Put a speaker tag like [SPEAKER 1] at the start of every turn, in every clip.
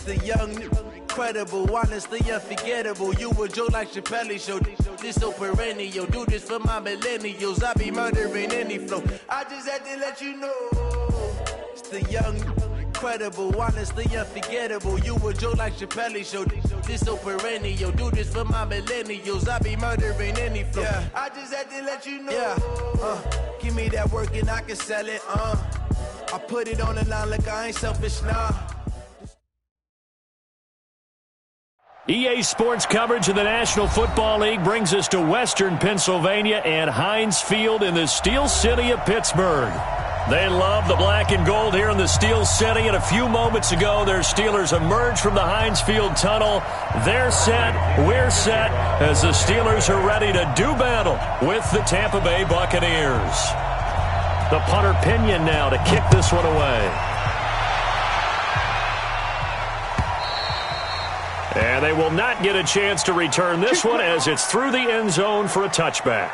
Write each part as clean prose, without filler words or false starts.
[SPEAKER 1] The young, incredible, honestly unforgettable. You a joke like Chappelle Show. This so perennial. Do this for my millennials. I be murdering any flow. I just had to let you know. It's the young, incredible, honestly unforgettable. You a joke like Chappelle Show. This so perennial. Do this for my millennials. I be murdering any flow. Yeah. I just had to let you know. Yeah. Give me that work and I can sell it. I put it on the line like I ain't selfish, nah.
[SPEAKER 2] EA Sports coverage of the National Football League brings us to Western Pennsylvania and Heinz Field in the Steel City of Pittsburgh. They love the black and gold here in the Steel City, and a few moments ago, their Steelers emerged from the Heinz Field tunnel. They're set, we're set, as the Steelers are ready to do battle with the Tampa Bay Buccaneers. The punter Pinion now to kick this one away. And they will not get a chance to return this one as it's through the end zone for a touchback.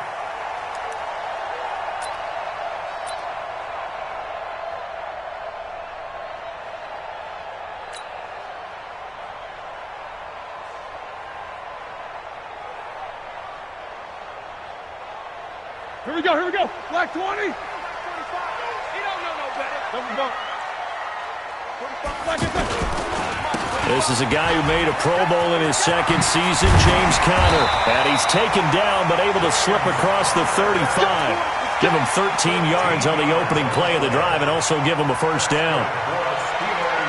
[SPEAKER 3] Here we go. Black 20. He don't know no better. There we go.
[SPEAKER 2] This is a guy who made a Pro Bowl in his second season, James Conner. And he's taken down but able to slip across the 35. Give him 13 yards on the opening play of the drive and also give him a first down.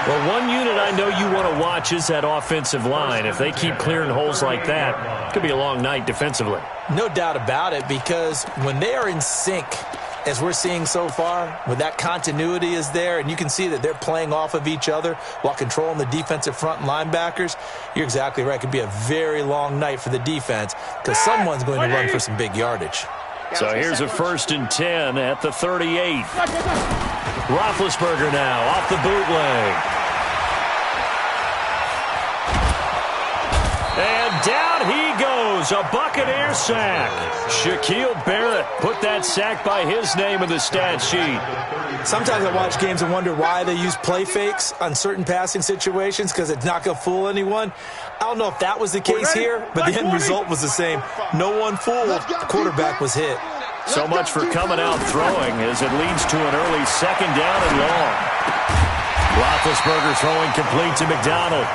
[SPEAKER 2] Well, one unit I know you want to watch is that offensive line. If they keep clearing holes like that, it could be a long night defensively.
[SPEAKER 4] No doubt about it, because when they are in sync, as we're seeing so far, when that continuity is there and you can see that they're playing off of each other while controlling the defensive front linebackers, you're exactly right. It could be a very long night for the defense because someone's going to run for some big yardage.
[SPEAKER 2] So here's a 1st and 10 at the 38. Roethlisberger now off the bootleg. And down he goes, a Buccaneer sack. Shaquille Barrett put that sack by his name in the stat sheet.
[SPEAKER 4] Sometimes I watch games and wonder why they use play fakes on certain passing situations because it's not going to fool anyone. I don't know if that was the case here, but the end result was the same. No one fooled. The quarterback was hit.
[SPEAKER 2] So much for coming out throwing as it leads to an early 2nd down and long. Roethlisberger throwing complete to McDonald.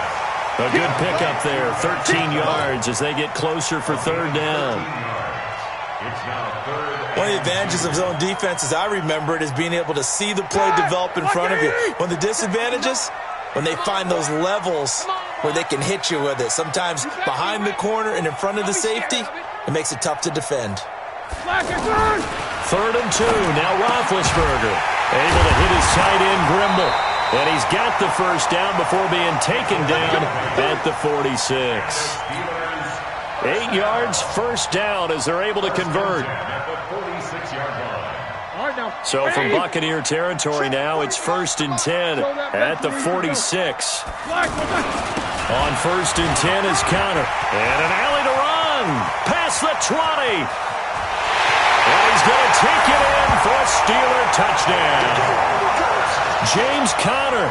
[SPEAKER 2] A good pickup there, 13 yards as they get closer for 3rd down.
[SPEAKER 4] One of the advantages of zone defense, as I remember it, is being able to see the play develop in front of you. One of the disadvantages, when they find those levels where they can hit you with it, sometimes behind the corner and in front of the safety, it makes it tough to defend.
[SPEAKER 2] 3rd and 2, now Roethlisberger able to hit his tight end Grimble. And he's got the first down before being taken down at the 46. 8 yards, first down as they're able to convert. So from Buccaneer territory now, it's 1st and 10 at the 46. On 1st and 10 is Conner. And an alley to run. Past the 20. And he's going to take it in for a Steeler touchdown. James Conner,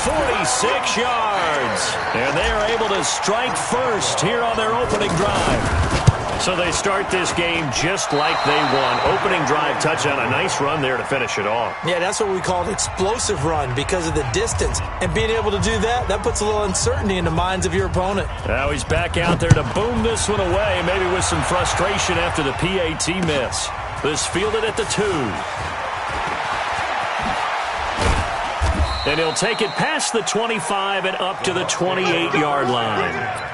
[SPEAKER 2] 46 yards. And they are able to strike first here on their opening drive. So they start this game just like they won. Opening drive touchdown, a nice run there to finish it off.
[SPEAKER 4] Yeah, that's what we call an explosive run because of the distance. And being able to do that, that puts a little uncertainty in the minds of your opponent.
[SPEAKER 2] Now he's back out there to boom this one away, maybe with some frustration after the PAT miss. This fielded at the 2. And he'll take it past the 25 and up to the 28-yard line.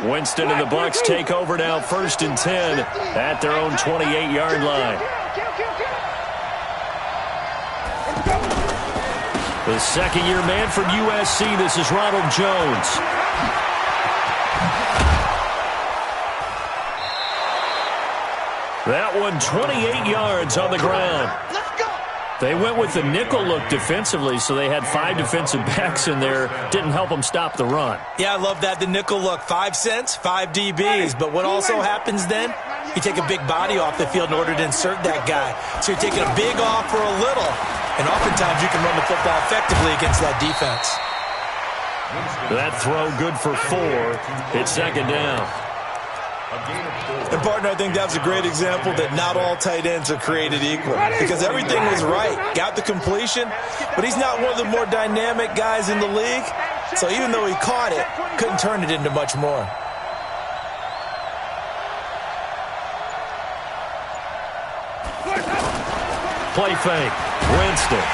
[SPEAKER 2] Winston and the Bucs take over now, 1st and 10 at their own 28-yard line. The second-year man from USC, this is Ronald Jones. That one 28 yards on the ground. They went with the nickel look defensively, so they had 5 defensive backs in there. Didn't help them stop the run.
[SPEAKER 4] Yeah, I love that, the nickel look. 5 cents, 5 DBs. But what also happens then, you take a big body off the field in order to insert that guy. So you're taking a big off for a little. And oftentimes you can run the football effectively against that defense.
[SPEAKER 2] That throw good for 4. It's second down.
[SPEAKER 4] And, partner, I think that was a great example that not all tight ends are created equal, because everything was right. Got the completion, but he's not one of the more dynamic guys in the league. So even though he caught it, couldn't turn it into much more.
[SPEAKER 2] Play fake. Winston.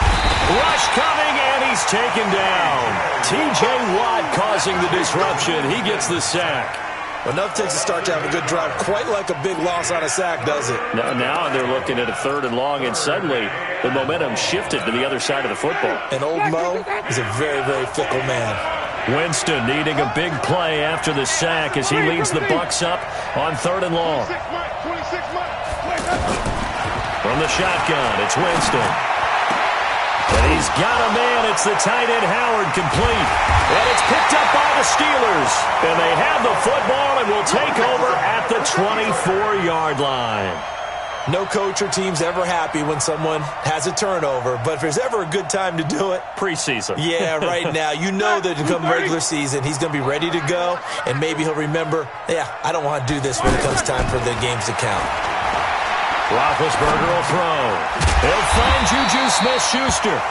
[SPEAKER 2] Rush coming, and he's taken down. T.J. Watt causing the disruption. He gets the sack.
[SPEAKER 4] Well, enough takes a start to have a good drive. Quite like a big loss on a sack, does it?
[SPEAKER 2] Now they're looking at a 3rd and long, and suddenly the momentum shifted to the other side of the football.
[SPEAKER 4] And old Mo is a very, very fickle man.
[SPEAKER 2] Winston needing a big play after the sack as he leads the Bucs up on 3rd and long. From the shotgun, it's Winston. And he's got a man. It's the tight end Howard, complete. And it's picked up by the Steelers. And they have the football and will take over at the 24-yard line.
[SPEAKER 4] No coach or team's ever happy when someone has a turnover. But if there's ever a good time to do it,
[SPEAKER 2] preseason.
[SPEAKER 4] Yeah, right now. You know that come regular season, he's going to be ready to go. And maybe he'll remember, I don't want to do this when it comes time for the games to count.
[SPEAKER 2] Roethlisberger will throw. He'll find Juju Smith-Schuster.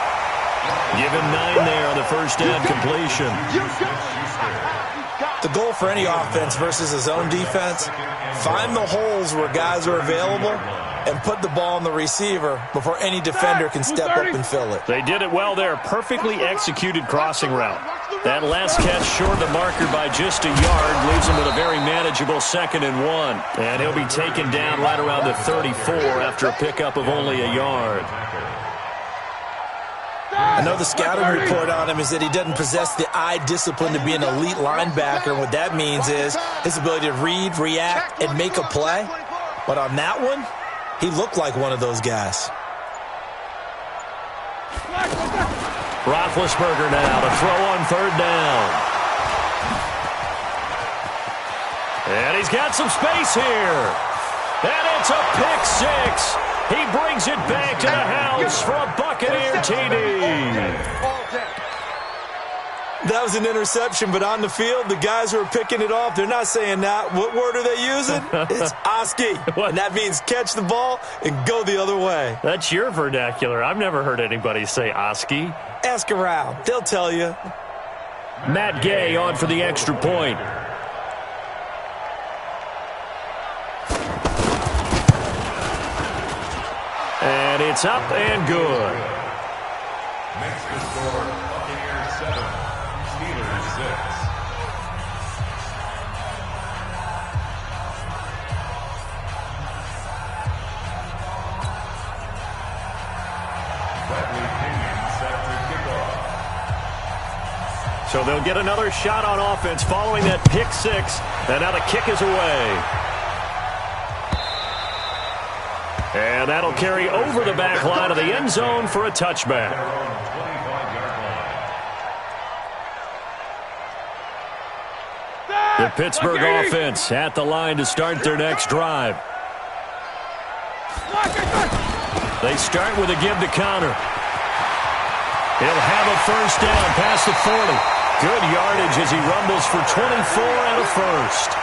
[SPEAKER 2] Give him 9 there on the first down completion.
[SPEAKER 4] The goal for any offense versus his own defense, find the holes where guys are available and put the ball on the receiver before any defender can step up and fill it.
[SPEAKER 2] They did it well there. Perfectly executed crossing route. That last catch short of the marker by just a yard leaves him with a very manageable 2nd and 1. And he'll be taken down right around the 34 after a pickup of only a yard.
[SPEAKER 4] I know the scouting report on him is that he doesn't possess the eye discipline to be an elite linebacker. What that means is his ability to read, react, and make a play. But on that one, he looked like one of those guys.
[SPEAKER 2] Roethlisberger now to throw on 3rd down. And he's got some space here. And it's a pick 6. He brings it back to the house for a Buccaneer TD.
[SPEAKER 4] That was an interception, but on the field, the guys who are picking it off, they're not saying that. What word are they using? It's Oski. And that means catch the ball and go the other way.
[SPEAKER 2] That's your vernacular. I've never heard anybody say Oski.
[SPEAKER 4] Ask around. They'll tell you.
[SPEAKER 2] Matt Gay on for the extra point. And it's up and good.
[SPEAKER 5] Next to score, Buccaneers 7, Steelers 6. Bradley Pinion set to kick off.
[SPEAKER 2] So they'll get another shot on offense following that pick 6. And now the kick is away. And that'll carry over the back line of the end zone for a touchback. The Pittsburgh offense at the line to start their next drive. They start with a give to counter. He'll have a first down past the 40. Good yardage as he rumbles for 24 and a first.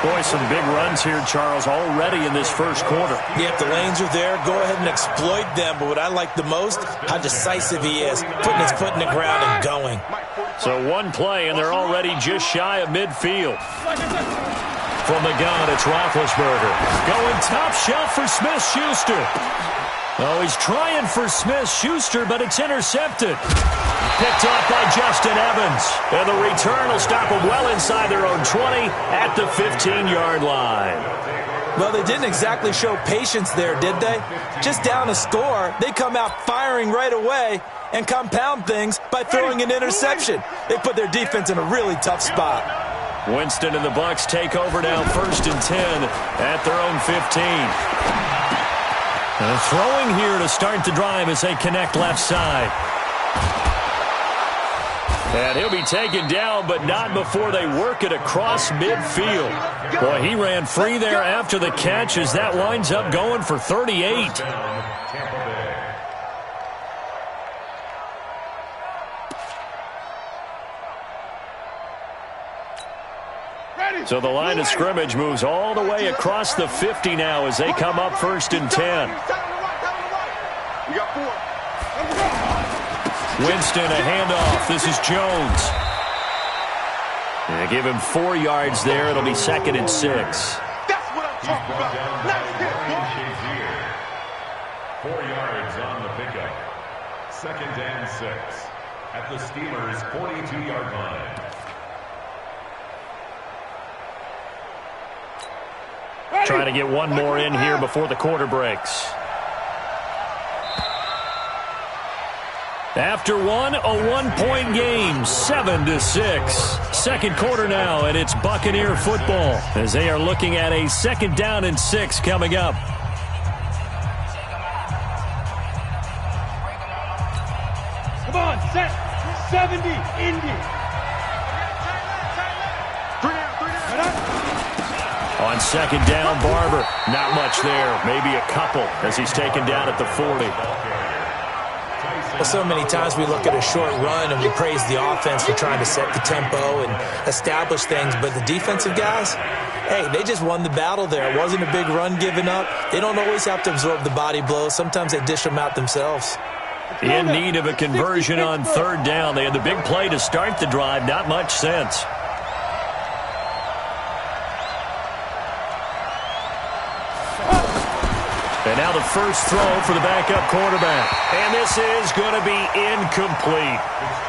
[SPEAKER 2] Boy, some big runs here, Charles, already in this first quarter.
[SPEAKER 4] Yeah, if the lanes are there, go ahead and exploit them. But what I like the most, how decisive he is, putting his foot in the ground and going.
[SPEAKER 2] So one play, and they're already just shy of midfield. From the gun, it's Roethlisberger. Going top shelf for Smith-Schuster. Oh, he's trying for Smith-Schuster, but it's intercepted. Picked off by Justin Evans. And the return will stop them well inside their own 20 at the 15-yard line.
[SPEAKER 4] Well, they didn't exactly show patience there, did they? Just down a score, they come out firing right away and compound things by throwing an interception. They put their defense in a really tough spot.
[SPEAKER 2] Winston and the Bucs take over now, 1st and 10 at their own 15. Throwing here to start the drive as they connect left side. And he'll be taken down, but not before they work it across midfield. Boy, he ran free there after the catch as that winds up going for 38. So the line of scrimmage moves all the way across the 50 now as they come up 1st and 10. Winston, a handoff. This is Jones. Give him 4 yards there. It'll be 2nd and 6.
[SPEAKER 3] That's what I'm talking about. Nice hit,
[SPEAKER 5] 4 yards on the pickup. 2nd and 6 at the Steelers' 42-yard line.
[SPEAKER 2] Trying to get one more in here before the quarter breaks. After one, a 1-point game, 7-6. Second quarter now, and it's Buccaneer football as they are looking at a 2nd down and 6 coming up.
[SPEAKER 3] Come on, set. 70, Indy.
[SPEAKER 2] On 2nd down, Barber. Not much there. Maybe a couple as he's taken down at the 40.
[SPEAKER 4] Well, so many times we look at a short run and we praise the offense for trying to set the tempo and establish things. But the defensive guys, hey, they just won the battle there. It wasn't a big run given up. They don't always have to absorb the body blows. Sometimes they dish them out themselves.
[SPEAKER 2] In need of a conversion on 3rd down. They had the big play to start the drive. Not much sense. And now the first throw for the backup quarterback. And this is going to be incomplete.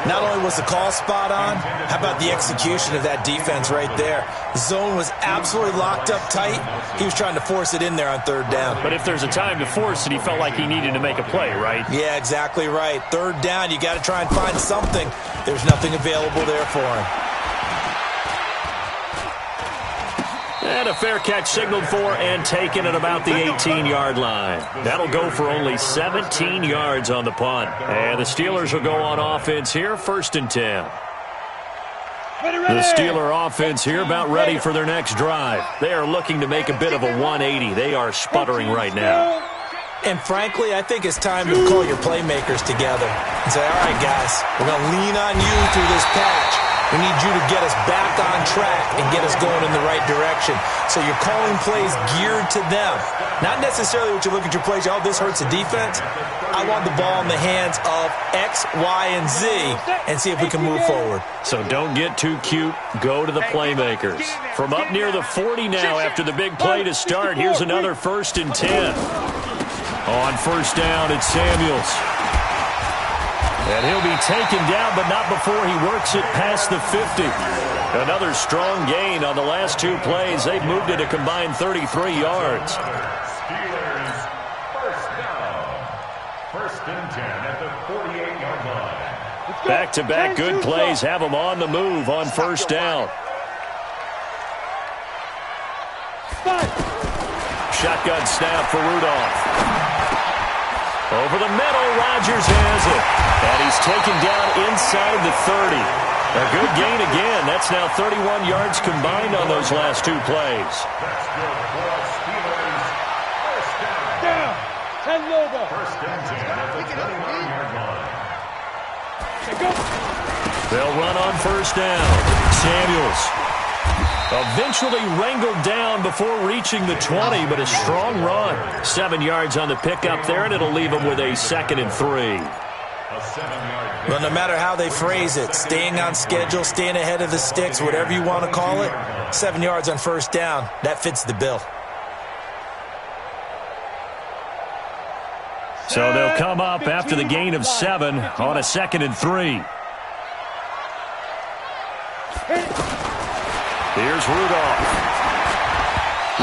[SPEAKER 4] Not only was the call spot on, how about the execution of that defense right there? The zone was absolutely locked up tight. He was trying to force it in there on 3rd down.
[SPEAKER 2] But if there's a time to force it, he felt like he needed to make a play, right?
[SPEAKER 4] Yeah, exactly right. 3rd down, you got to try and find something. There's nothing available there for him.
[SPEAKER 2] And a fair catch signaled for and taken at about the 18-yard line. That'll go for only 17 yards on the punt. And the Steelers will go on offense here, 1st and 10. The Steeler offense here about ready for their next drive. They are looking to make a bit of a 180. They are sputtering right now.
[SPEAKER 4] And frankly, I think it's time to call your playmakers together and say, all right, guys, we're going to lean on you through this patch. We need you to get us back on track and get us going in the right direction. So you're calling plays geared to them. Not necessarily what you look at your plays, oh, this hurts the defense. I want the ball in the hands of X, Y, and Z and see if we can move forward.
[SPEAKER 2] So don't get too cute. Go to the playmakers. From up near the 40 now after the big play to start, here's another 1st and 10. On 1st down, it's Samuels. And he'll be taken down, but not before he works it past the 50. Another strong gain on the last 2 plays. They've moved it a combined 33 yards.
[SPEAKER 5] Steelers, 1st down. 1st and 10 at the 48-yard line.
[SPEAKER 2] Back-to-back good plays have them on the move on 1st down. Shotgun snap for Rudolph. Over the middle, Rodgers has it. And he's taken down inside the 30. A good gain again. That's now 31 yards combined on those last 2 plays.
[SPEAKER 5] That's good for Steelers. 1st down.
[SPEAKER 3] 10 over.
[SPEAKER 5] 1st and 10 at the 29-yard line.
[SPEAKER 2] They'll run on 1st down. Samuels eventually wrangled down before reaching the 20, but a strong run. 7 yards on the pickup there, and it'll leave them with a 2nd and 3.
[SPEAKER 4] Well, no matter how they phrase it, staying on schedule, staying ahead of the sticks, whatever you want to call it, 7 yards on 1st down, that fits the bill.
[SPEAKER 2] So they'll come up after the gain of 7 on a 2nd and 3. Here's Rudolph.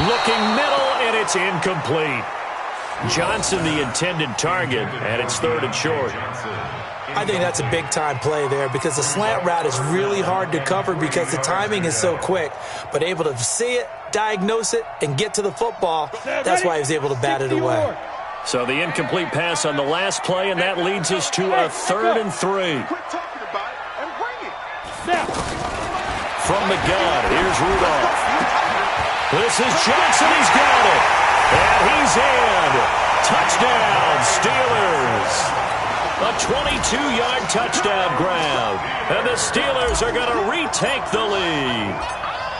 [SPEAKER 2] Looking middle, and it's incomplete. Johnson the intended target, and it's 3rd and short.
[SPEAKER 4] I think that's a big-time play there because the slant route is really hard to cover because the timing is so quick. But able to see it, diagnose it, and get to the football, that's why he was able to bat it away.
[SPEAKER 2] So the incomplete pass on the last play, and that leads us to a 3rd and 3. From the gun, here's Rudolph. This is Johnson, he's got it. And he's in. Touchdown, Steelers. A 22-yard touchdown grab. And the Steelers are going to retake the lead.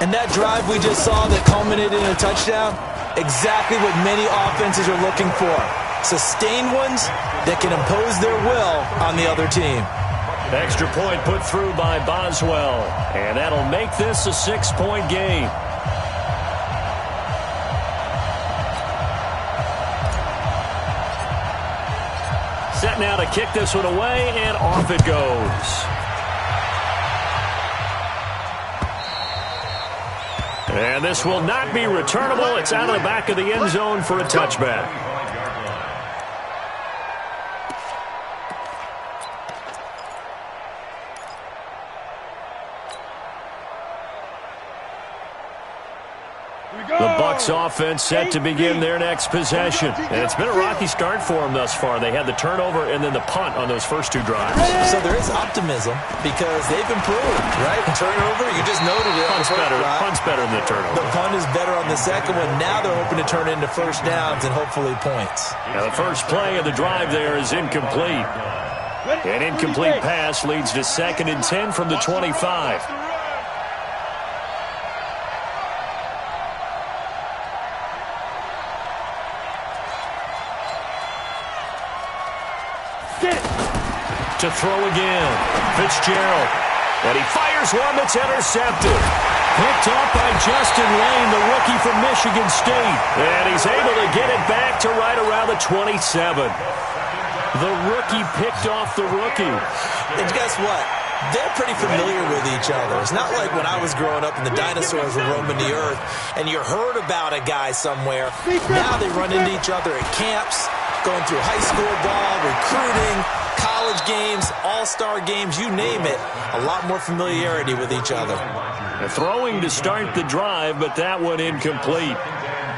[SPEAKER 4] And that drive we just saw that culminated in a touchdown, exactly what many offenses are looking for. Sustained ones that can impose their will on the other team.
[SPEAKER 2] Extra point put through by Boswell. And that'll make this a 6-point game. Set now to kick this one away, and off it goes. And this will not be returnable. It's out of the back of the end zone for a touchback. The Bucs offense set to begin their next possession. And it's been a rocky start for them thus far. They had the turnover and then the punt on those first 2 drives.
[SPEAKER 4] So there is optimism because they've improved, right? Turnover, you just noted it.
[SPEAKER 2] Punt's better than the turnover.
[SPEAKER 4] The punt is better on the second one. Now they're hoping to turn into first downs and hopefully points.
[SPEAKER 2] Now the first play of the drive there is incomplete. An incomplete pass leads to 2nd and 10 from the 25. To throw again, Fitzgerald, and he fires one that's intercepted. Picked off by Justin Lane, the rookie from Michigan State, and he's able to get it back to right around the 27. The rookie picked off the rookie.
[SPEAKER 4] And guess what? They're pretty familiar with each other. It's not like when I was growing up and the dinosaurs were roaming the earth and you heard about a guy somewhere. Now they run into each other at camps, going through high school ball, recruiting, college games, all-star games, you name it. A lot more familiarity with each other.
[SPEAKER 2] Throwing to start the drive, but that one incomplete.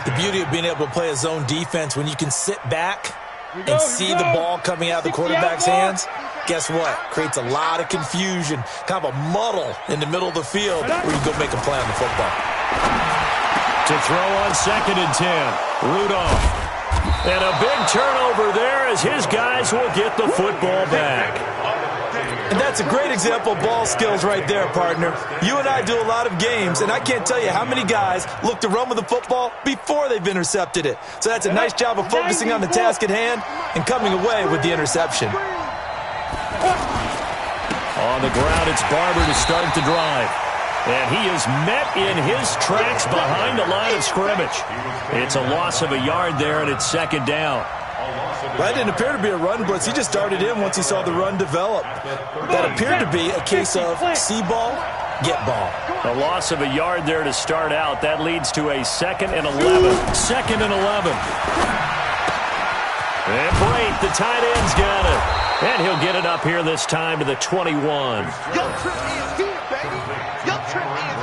[SPEAKER 4] The beauty of being able to play a zone defense when you can sit back and see the ball coming out of the quarterback's hands, guess what? Creates a lot of confusion, kind of a muddle in the middle of the field where you go make a play on the football.
[SPEAKER 2] To throw on 2nd and 10, Rudolph. And a big turnover there as his guys will get the football back.
[SPEAKER 4] And that's a great example of ball skills right there, partner. You and I do a lot of games, and I can't tell you how many guys look to run with the football before they've intercepted it. So that's a nice job of focusing on the task at hand and coming away with the interception.
[SPEAKER 2] On the ground, it's Barber to start the drive. And he is met in his tracks behind the line of scrimmage. It's a loss of a yard there, and it's 2nd down.
[SPEAKER 4] That didn't appear to be a run blitz. He just started in once he saw the run develop. That appeared to be a case of see ball, get ball.
[SPEAKER 2] A loss of a yard there to start out. That leads to a 2nd and 11. 2nd and 11. And Brate, the tight end's got it. And he'll get it up here this time to the 21.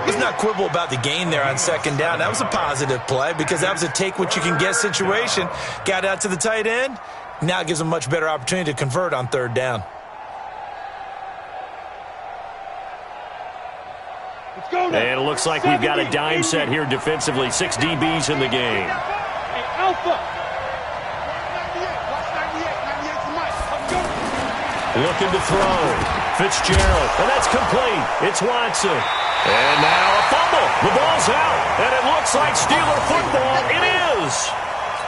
[SPEAKER 4] Let's not quibble about the gain there on 2nd down. That was a positive play because that was a take-what-you-can-get situation. Got out to the tight end. Now it gives him a much better opportunity to convert on 3rd down.
[SPEAKER 2] And it looks like we've got a dime set here defensively. 6 DBs in the game. Looking to throw. Fitzgerald, and that's complete. It's Watson. And now a fumble. The ball's out, and it looks like Steeler football. It is.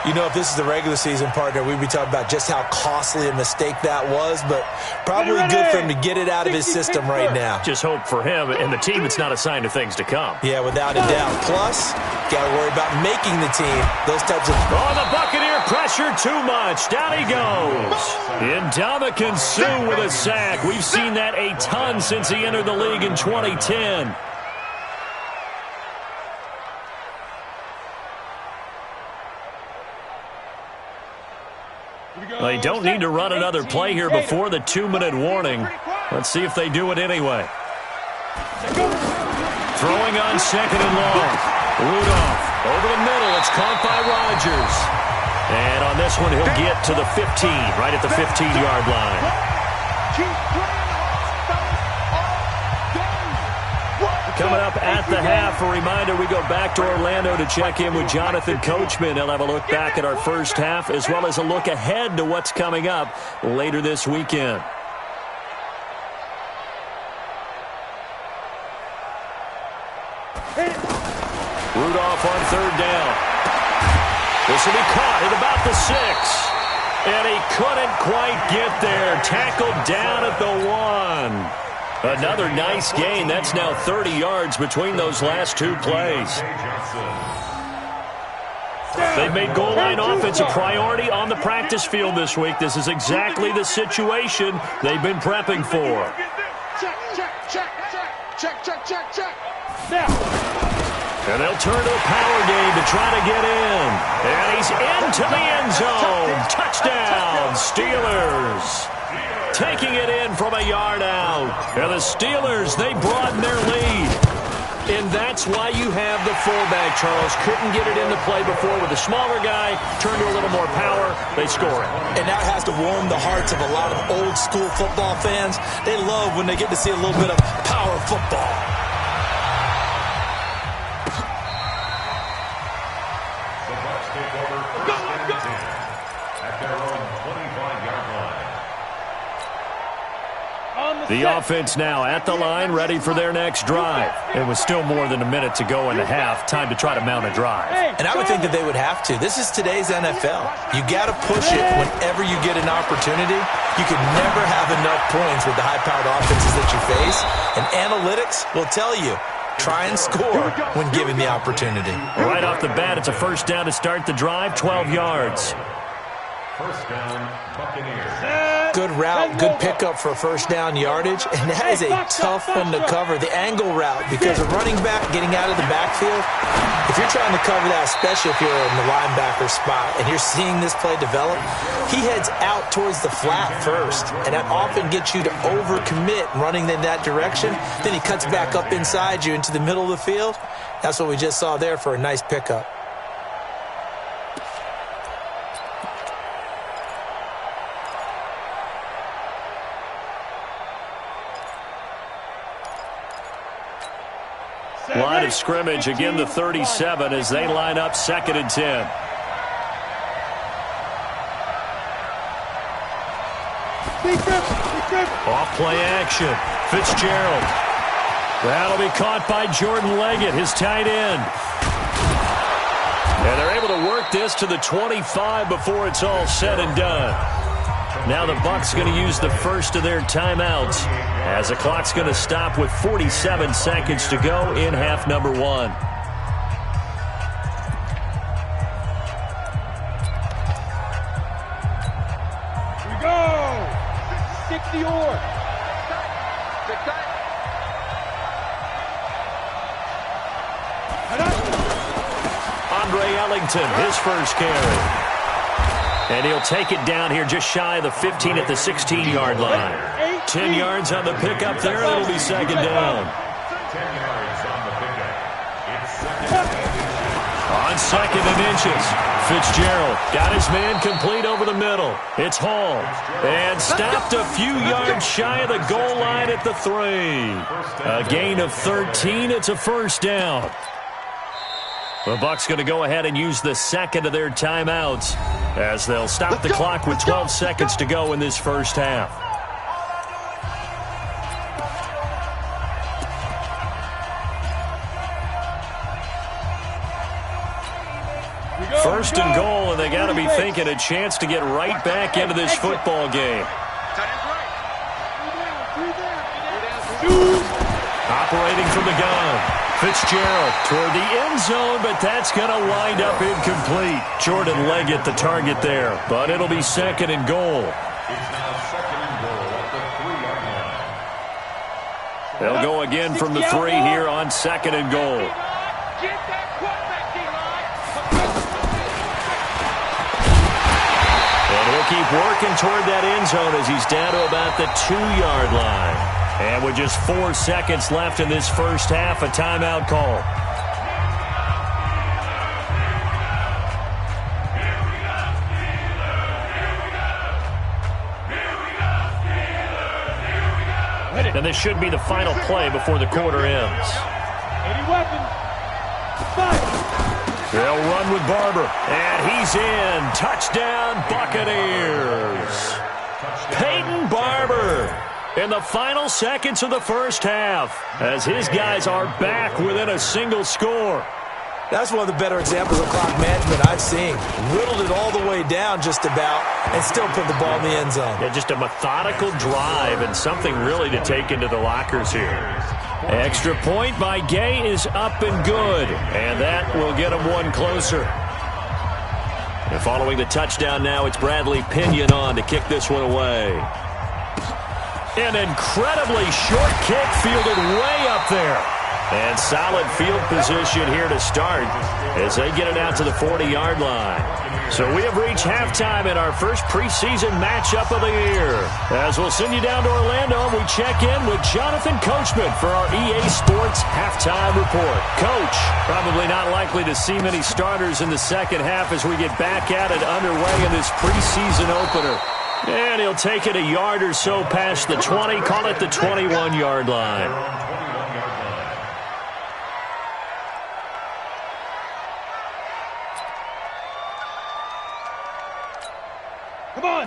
[SPEAKER 4] You know, if this is the regular season, partner, we'd be talking about just how costly a mistake that was, but probably good for him to get it out of his system right now.
[SPEAKER 2] Just hope for him and the team it's not a sign of things to come.
[SPEAKER 4] Yeah, without a doubt. Plus, got to worry about making the team. Those types of...
[SPEAKER 2] Oh, the Buccaneer pressure too much. Down he goes. Ndamukong Suh with a sack. We've seen that a ton since he entered the league in 2010. They don't need to run another play here before the 2-minute warning. Let's see if they do it anyway. Throwing on second and long. Rudolph over the middle. It's caught by Rodgers. And on this one, he'll get to the 15, right at the 15-yard line. Coming up at the half, a reminder, we go back to Orlando to check in with Jonathan Coachman. He'll have a look back at our first half as well as a look ahead to what's coming up later this weekend. Rudolph on third down. This will be caught at about the 6. And he couldn't quite get there. Tackled down at the 1. Another nice gain. That's now 30 yards between those last two plays. They've made goal line offense a priority on the practice field this week. This is exactly the situation they've been prepping for.
[SPEAKER 3] Check. Now.
[SPEAKER 2] And they'll turn to the power game to try to get in. And he's into the end zone. Touchdown, Steelers. Taking it in from a yard out. And the Steelers, they broaden their lead. And that's why you have the fullback, Charles. Couldn't get it into play before with a smaller guy. Turned to a little more power. They score it.
[SPEAKER 4] And that has to warm the hearts of a lot of old-school football fans. They love when they get to see a little bit of power football.
[SPEAKER 5] The Bucs take over first and 10 at their own 25-yard line.
[SPEAKER 2] The offense now at the line, ready for their next drive. It was still more than a minute to go in the half. Time to try to mount a drive.
[SPEAKER 4] And I would think that they would have to. This is today's NFL. You got to push it whenever you get an opportunity. You can never have enough points with the high-powered offenses that you face. And analytics will tell you, try and score when given the opportunity.
[SPEAKER 2] Right off the bat, it's a first down to start the drive, 12 yards.
[SPEAKER 5] First down, Buccaneers.
[SPEAKER 4] Good route, good pickup for first down yardage, and that is a tough one to cover, the angle route, because a running back getting out of the backfield, if you're trying to cover that, especially if you're in the linebacker spot and you're seeing this play develop, he heads out towards the flat first, and that often gets you to overcommit running in that direction. Then he cuts back up inside you into the middle of the field. That's what we just saw there for a nice pickup.
[SPEAKER 2] Line of scrimmage, again the 37 as they line up second and 10. Off play action. Fitzgerald. That'll be caught by Jordan Leggett, his tight end. And they're able to work this to the 25 before it's all said and done. Now the Bucs going to use the first of their timeouts as the clock's going to stop with 47 seconds to go in half number 1.
[SPEAKER 3] Here we go. 60 or.
[SPEAKER 2] Andre Ellington, his first carry. And he'll take it down here just shy of the 15 at the 16-yard line. 10 yards on the pickup there, and it'll be second down.
[SPEAKER 5] 10 yards on the pickup. It's second.
[SPEAKER 2] On second and inches, Fitzgerald got his man complete over the middle. It's Hall. And stopped a few yards shy of the goal line at the 3. A gain of 13. It's a first down. The Bucs going to go ahead and use the second of their timeouts as they'll stop the clock with 12 seconds to go in this first half. First and goal, and they got to be thinking a chance to get right back into this football game. Operating from the gun. Fitzgerald toward the end zone, but that's going to wind up incomplete. Jordan Leggett the target there, but it'll be second and goal.
[SPEAKER 5] It's now second and goal at the 3-yard line.
[SPEAKER 2] They'll go again from the 3 here on second and goal. And he'll keep working toward that end zone as he's down to about the 2-yard line. And with just 4 seconds left in this first half, a timeout call. And this should be the final play before the quarter ends.
[SPEAKER 3] Any weapons? Fight!
[SPEAKER 2] They'll run with Barber. And he's in. Touchdown, Buccaneers. Peyton Barber in the final seconds of the first half as his guys are back within a single score.
[SPEAKER 4] That's one of the better examples of clock management I've seen. Whittled it all the way down just about and still put the ball in the end zone.
[SPEAKER 2] Yeah, just a methodical drive and something really to take into the lockers here. Extra point by Gay is up and good, and that will get him one closer. And following the touchdown now, it's Bradley Pinion on to kick this one away. An incredibly short kick fielded way up there. And solid field position here to start as they get it out to the 40-yard line. So we have reached halftime in our first preseason matchup of the year. As we'll send you down to Orlando, we check in with Jonathan Coachman for our EA Sports Halftime Report. Coach, probably not likely to see many starters in the second half as we get back at it underway in this preseason opener. And he'll take it a yard or so past the 20, call it the 21-yard line.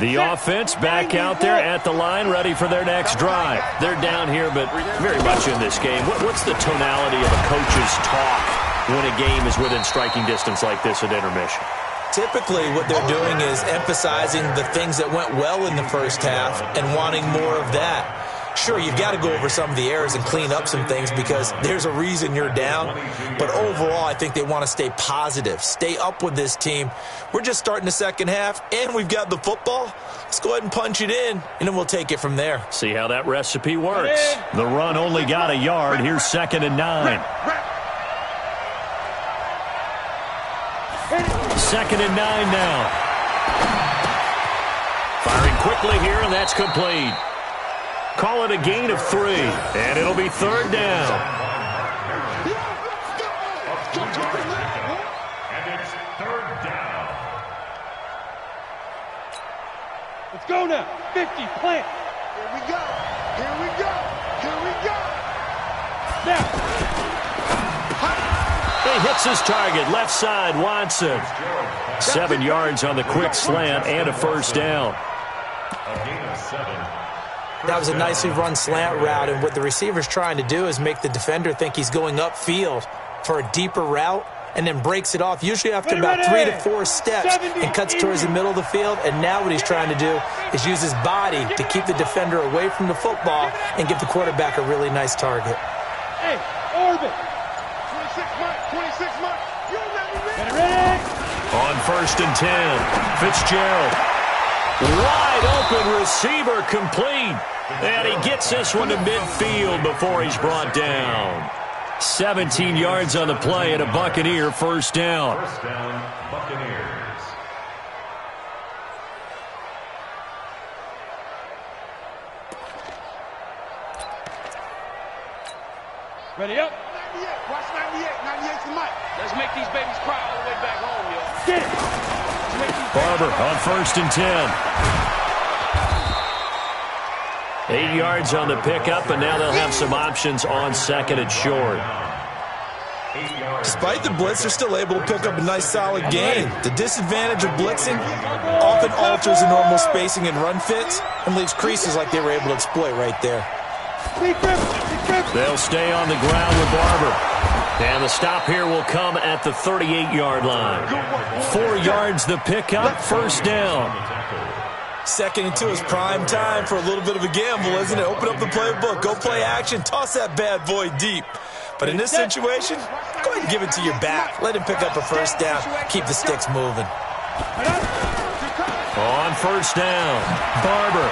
[SPEAKER 2] The offense back out there at the line, ready for their next drive. They're down here, but very much in this game. What's the tonality of a coach's talk when a game is within striking distance like this at intermission?
[SPEAKER 4] Typically, what they're doing is emphasizing the things that went well in the first half and wanting more of that. Sure, you've got to go over some of the errors and clean up some things because there's a reason you're down. But overall, I think they want to stay positive, stay up with this team. We're just starting the second half, and we've got the football. Let's go ahead and punch it in, and then we'll take it from there.
[SPEAKER 2] See how that recipe works. The run only got a yard. Here's 2nd and 9. 2nd and 9 now. Firing quickly here, and that's complete. Call it a gain of 3, and it'll be 3rd down.
[SPEAKER 5] And it's 3rd down.
[SPEAKER 3] Let's go now. 50, plant.
[SPEAKER 6] Here we go. Here we go. Here we go.
[SPEAKER 3] Now.
[SPEAKER 2] He hits his target, left side, Watson. 7 yards on the quick slant and a 1st down.
[SPEAKER 5] A gain of 7.
[SPEAKER 4] That was a nicely run slant route, and what the receiver's trying to do is make the defender think he's going upfield for a deeper route and then breaks it off, usually after about 3 to 4 steps, and cuts towards the middle of the field. And now what he's trying to do is use his body to keep the defender away from the football and give the quarterback a really nice target.
[SPEAKER 3] Hey, orbit.
[SPEAKER 6] 26 months. You'll never
[SPEAKER 3] Get ready.
[SPEAKER 2] On 1st and 10, Fitzgerald. Wide open receiver complete. And he gets this one to midfield before he's brought down. 17 yards on the play and a Buccaneer 1st down.
[SPEAKER 5] 1st down, Buccaneers.
[SPEAKER 3] Ready up.
[SPEAKER 6] 98. Watch 98. 98's the mic.
[SPEAKER 3] Let's make these babies cry all the way back home, yo. Get it. Let's make these
[SPEAKER 2] Barber on 1st and 10. 8 yards on the pickup, and now they'll have some options on 2nd and short.
[SPEAKER 4] Despite the blitz, they're still able to pick up a nice solid gain. The disadvantage of blitzing often alters the normal spacing and run fits and leaves creases like they were able to exploit right there.
[SPEAKER 2] They'll stay on the ground with Barber. And the stop here will come at the 38-yard line. 4 yards the pickup, 1st down.
[SPEAKER 4] 2nd and 2 is prime time for a little bit of a gamble, isn't it? Open up the playbook, go play action, toss that bad boy deep. But in this situation, go ahead and give it to your back. Let him pick up a 1st down. Keep the sticks moving.
[SPEAKER 2] On 1st down, Barber.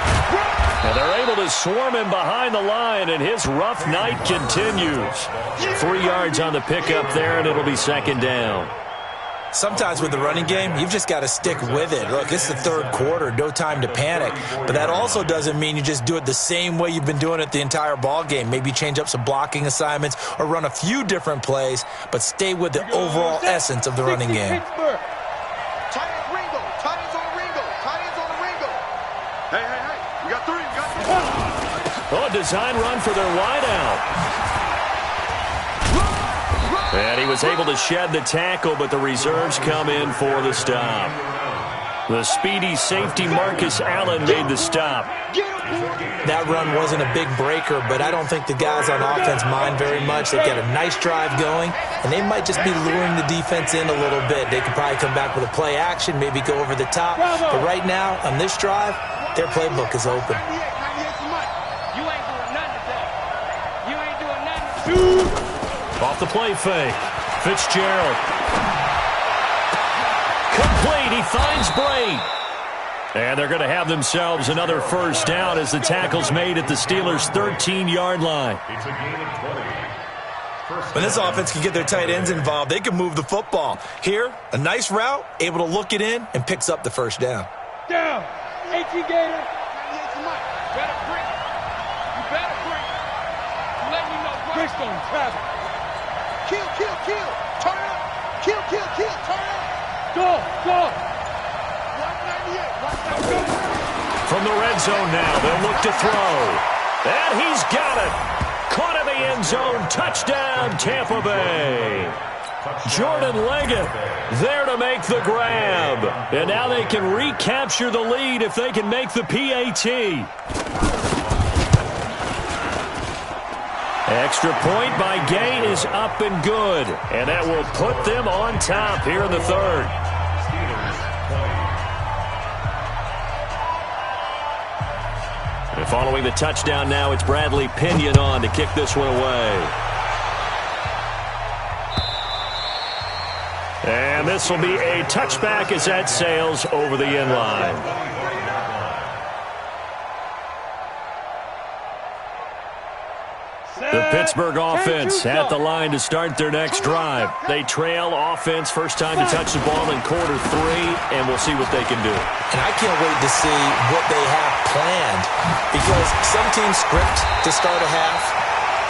[SPEAKER 2] And they're able to swarm him behind the line, and his rough night continues. 3 yards on the pickup there, and it'll be 2nd down.
[SPEAKER 4] Sometimes with the running game, you've just got to stick with it. Look, it's the third quarter, no time to panic. But that also doesn't mean you just do it the same way you've been doing it the entire ball game. Maybe change up some blocking assignments or run a few different plays, but stay with the overall essence of the running game.
[SPEAKER 6] Hey, we got three.
[SPEAKER 2] Oh, design run for their wideout. And he was able to shed the tackle, but the reserves come in for the stop. The speedy safety Marcus Allen made the stop.
[SPEAKER 4] That run wasn't a big breaker, but I don't think the guys on offense mind very much. They've got a nice drive going, and they might just be luring the defense in a little bit. They could probably come back with a play action, maybe go over the top. But right now, on this drive, their playbook is open.
[SPEAKER 3] You ain't doing nothing today. You ain't doing nothing.
[SPEAKER 2] Off the play fake. Fitzgerald. Complete. He finds Bray. And they're going to have themselves another first down as the tackle's made at the Steelers' 13-yard line.
[SPEAKER 5] It's a gain of 20.
[SPEAKER 4] When this offense can get their tight ends involved, they can move the football. Here, a nice route, able to look it in, and picks up the first down.
[SPEAKER 3] Down. 18 Gator. Better bring it. You better bring it. Let me know. Bridgestone traffic.
[SPEAKER 6] Kill. Turn up. Kill. Turn up.
[SPEAKER 3] Go.
[SPEAKER 6] 198.
[SPEAKER 2] From the red zone now, they'll look to throw. And he's got it. Caught in the end zone. Touchdown, Tampa Bay. Jordan Leggett there to make the grab. And now they can recapture the lead if they can make the PAT. Extra point by Gay is up and good. And that will put them on top here in the third. And following the touchdown now, it's Bradley Pinion on to kick this one away. And this will be a touchback as that sails over the end line. The Pittsburgh offense at the line to start their next drive. They trail offense, first time to touch the ball in quarter 3, and we'll see what they can do.
[SPEAKER 4] And I can't wait to see what they have planned, because some teams script to start a half.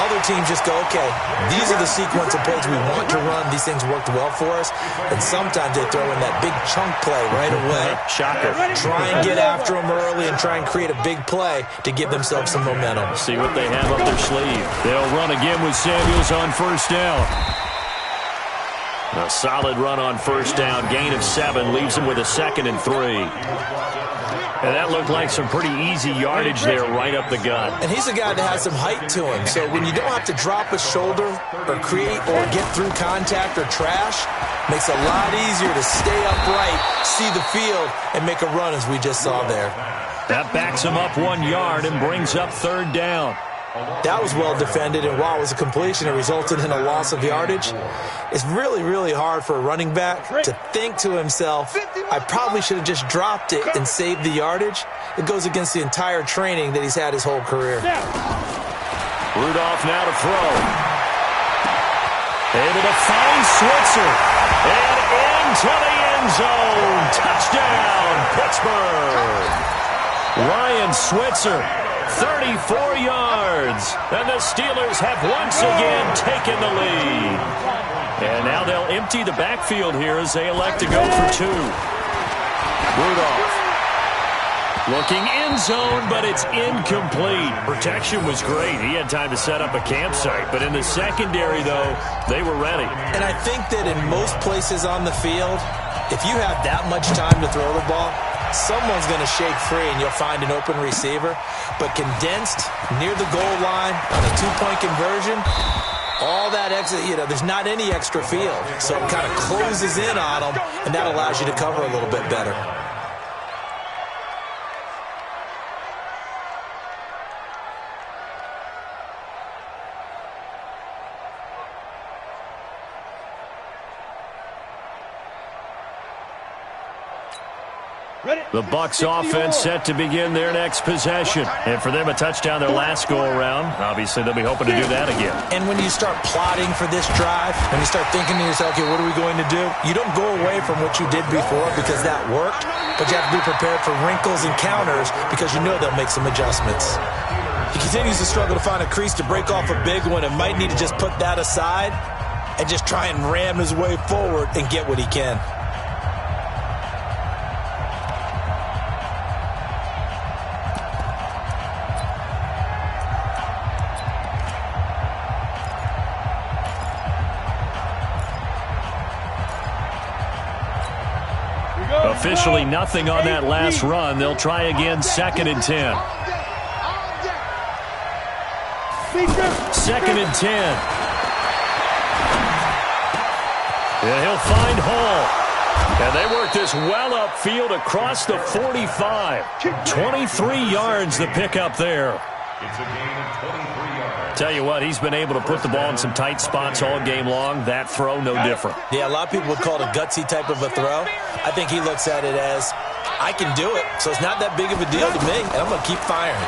[SPEAKER 4] Other teams just go, okay, these are the sequence of plays we want to run. These things worked well for us. And sometimes they throw in that big chunk play right away.
[SPEAKER 2] Shocker.
[SPEAKER 4] Try and get after them early and try and create a big play to give themselves some momentum.
[SPEAKER 2] See what they have up their sleeve. They'll run again with Samuels on first down. A solid run on first down. Gain of 7 leaves them with a 2nd and 3. And that looked like some pretty easy yardage there right up the gut.
[SPEAKER 4] And he's a guy that has some height to him. So when you don't have to drop a shoulder or create or get through contact or trash, makes it a lot easier to stay upright, see the field, and make a run as we just saw there.
[SPEAKER 2] That backs him up 1 yard and brings up 3rd down.
[SPEAKER 4] That was well defended, and while it was a completion, it resulted in a loss of yardage. It's really, really hard for a running back to think to himself, I probably should have just dropped it and saved the yardage. It goes against the entire training that he's had his whole career.
[SPEAKER 2] Rudolph now to throw. Able to find Switzer. And into the end zone. Touchdown, Pittsburgh. Ryan Switzer. 34 yards, and the Steelers have once again taken the lead. And now they'll empty the backfield here as they elect to go for 2. Rudolph looking end zone, but it's incomplete. Protection was great. He had time to set up a campsite, but in the secondary, though, they were ready.
[SPEAKER 4] And I think that in most places on the field, if you have that much time to throw the ball, someone's going to shake free and you'll find an open receiver. But condensed near the goal line on a 2-point conversion, all that extra, there's not any extra field. So it kind of closes in on them, and that allows you to cover a little bit better.
[SPEAKER 2] The Bucs offense set to begin their next possession. And for them, a touchdown their last go-around. Obviously, they'll be hoping to do that again.
[SPEAKER 4] And when you start plotting for this drive, when you start thinking to yourself, okay, what are we going to do? You don't go away from what you did before because that worked, but you have to be prepared for wrinkles and counters because you know they'll make some adjustments. He continues to struggle to find a crease to break off a big one and might need to just put that aside and just try and ram his way forward and get what he can.
[SPEAKER 2] Officially nothing on that last run. They'll try again, 2nd and 10. 2nd and 10. And he'll find Hall. And they work this well upfield across the 45. 23 yards the pickup there.
[SPEAKER 5] It's a gain of 23 yards.
[SPEAKER 2] Tell you what, he's been able to put the ball in some tight spots all game long. That throw, no different.
[SPEAKER 4] Yeah, a lot of people would call it a gutsy type of a throw. I think he looks at it as, I can do it, so it's not that big of a deal to me, and I'm going to keep firing.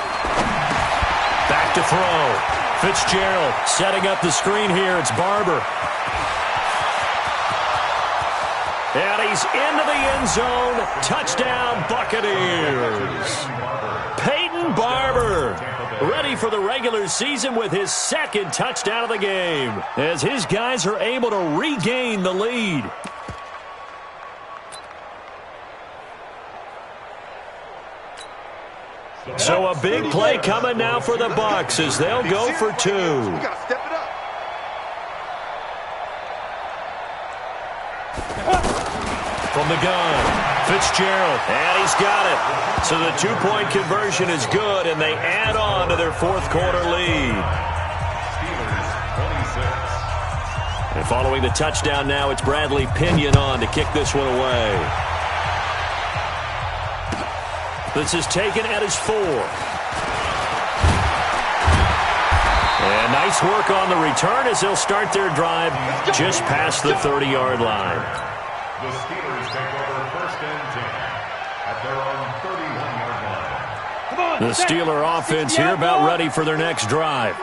[SPEAKER 2] Back to throw. Fitzgerald setting up the screen here. It's Barber. And he's into the end zone. Touchdown, Buccaneers. Peyton Barber, ready for the regular season with his 2nd touchdown of the game, as his guys are able to regain the lead. So a big play coming now for the Bucs as they'll go for 2. From the gun, Fitzgerald, and he's got it. So the 2-point conversion is good, and they add on to their 4th quarter lead.
[SPEAKER 5] Steelers 26.
[SPEAKER 2] And following the touchdown now, it's Bradley Pinion on to kick this one away. This is taken at his 4. And nice work on the return as they'll start their drive just past the 30-yard line.
[SPEAKER 5] The Steelers take over 1st and 10 at their own 31-yard line.
[SPEAKER 2] The Steeler offense here about ready for their next drive.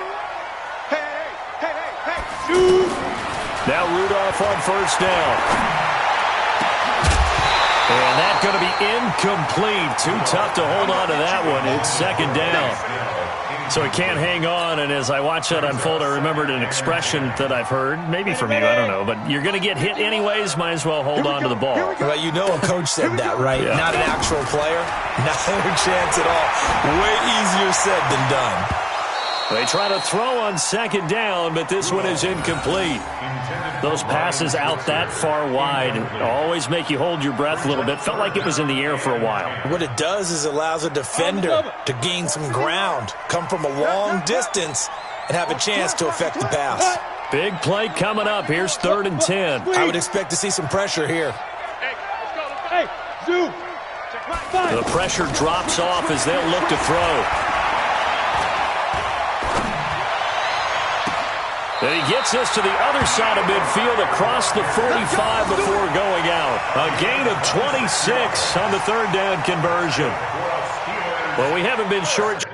[SPEAKER 2] Now Rudolph on 1st down. And that's going to be incomplete. Too tough to hold on to that one. It's 2nd down. So he can't hang on, and as I watch that unfold, I remembered an expression that I've heard, maybe from you, I don't know, but you're going to get hit anyways, might as well hold on to the ball.
[SPEAKER 4] Well, you know a coach said that, right?
[SPEAKER 2] Yeah.
[SPEAKER 4] Not an actual player. Not a chance at all. Way easier said than done.
[SPEAKER 2] They try to throw on 2nd down, but this one is incomplete. Those passes out that far wide always make you hold your breath a little bit. Felt like it was in the air for a while.
[SPEAKER 4] What it does is allows a defender to gain some ground, come from a long distance, and have a chance to affect the pass.
[SPEAKER 2] Big play coming up. Here's 3rd and 10.
[SPEAKER 4] I would expect to see some pressure here.
[SPEAKER 2] The pressure drops off as they'll look to throw. And he gets this to the other side of midfield across the 45 before going out. A gain of 26 on the 3rd down conversion. Well, we haven't been short.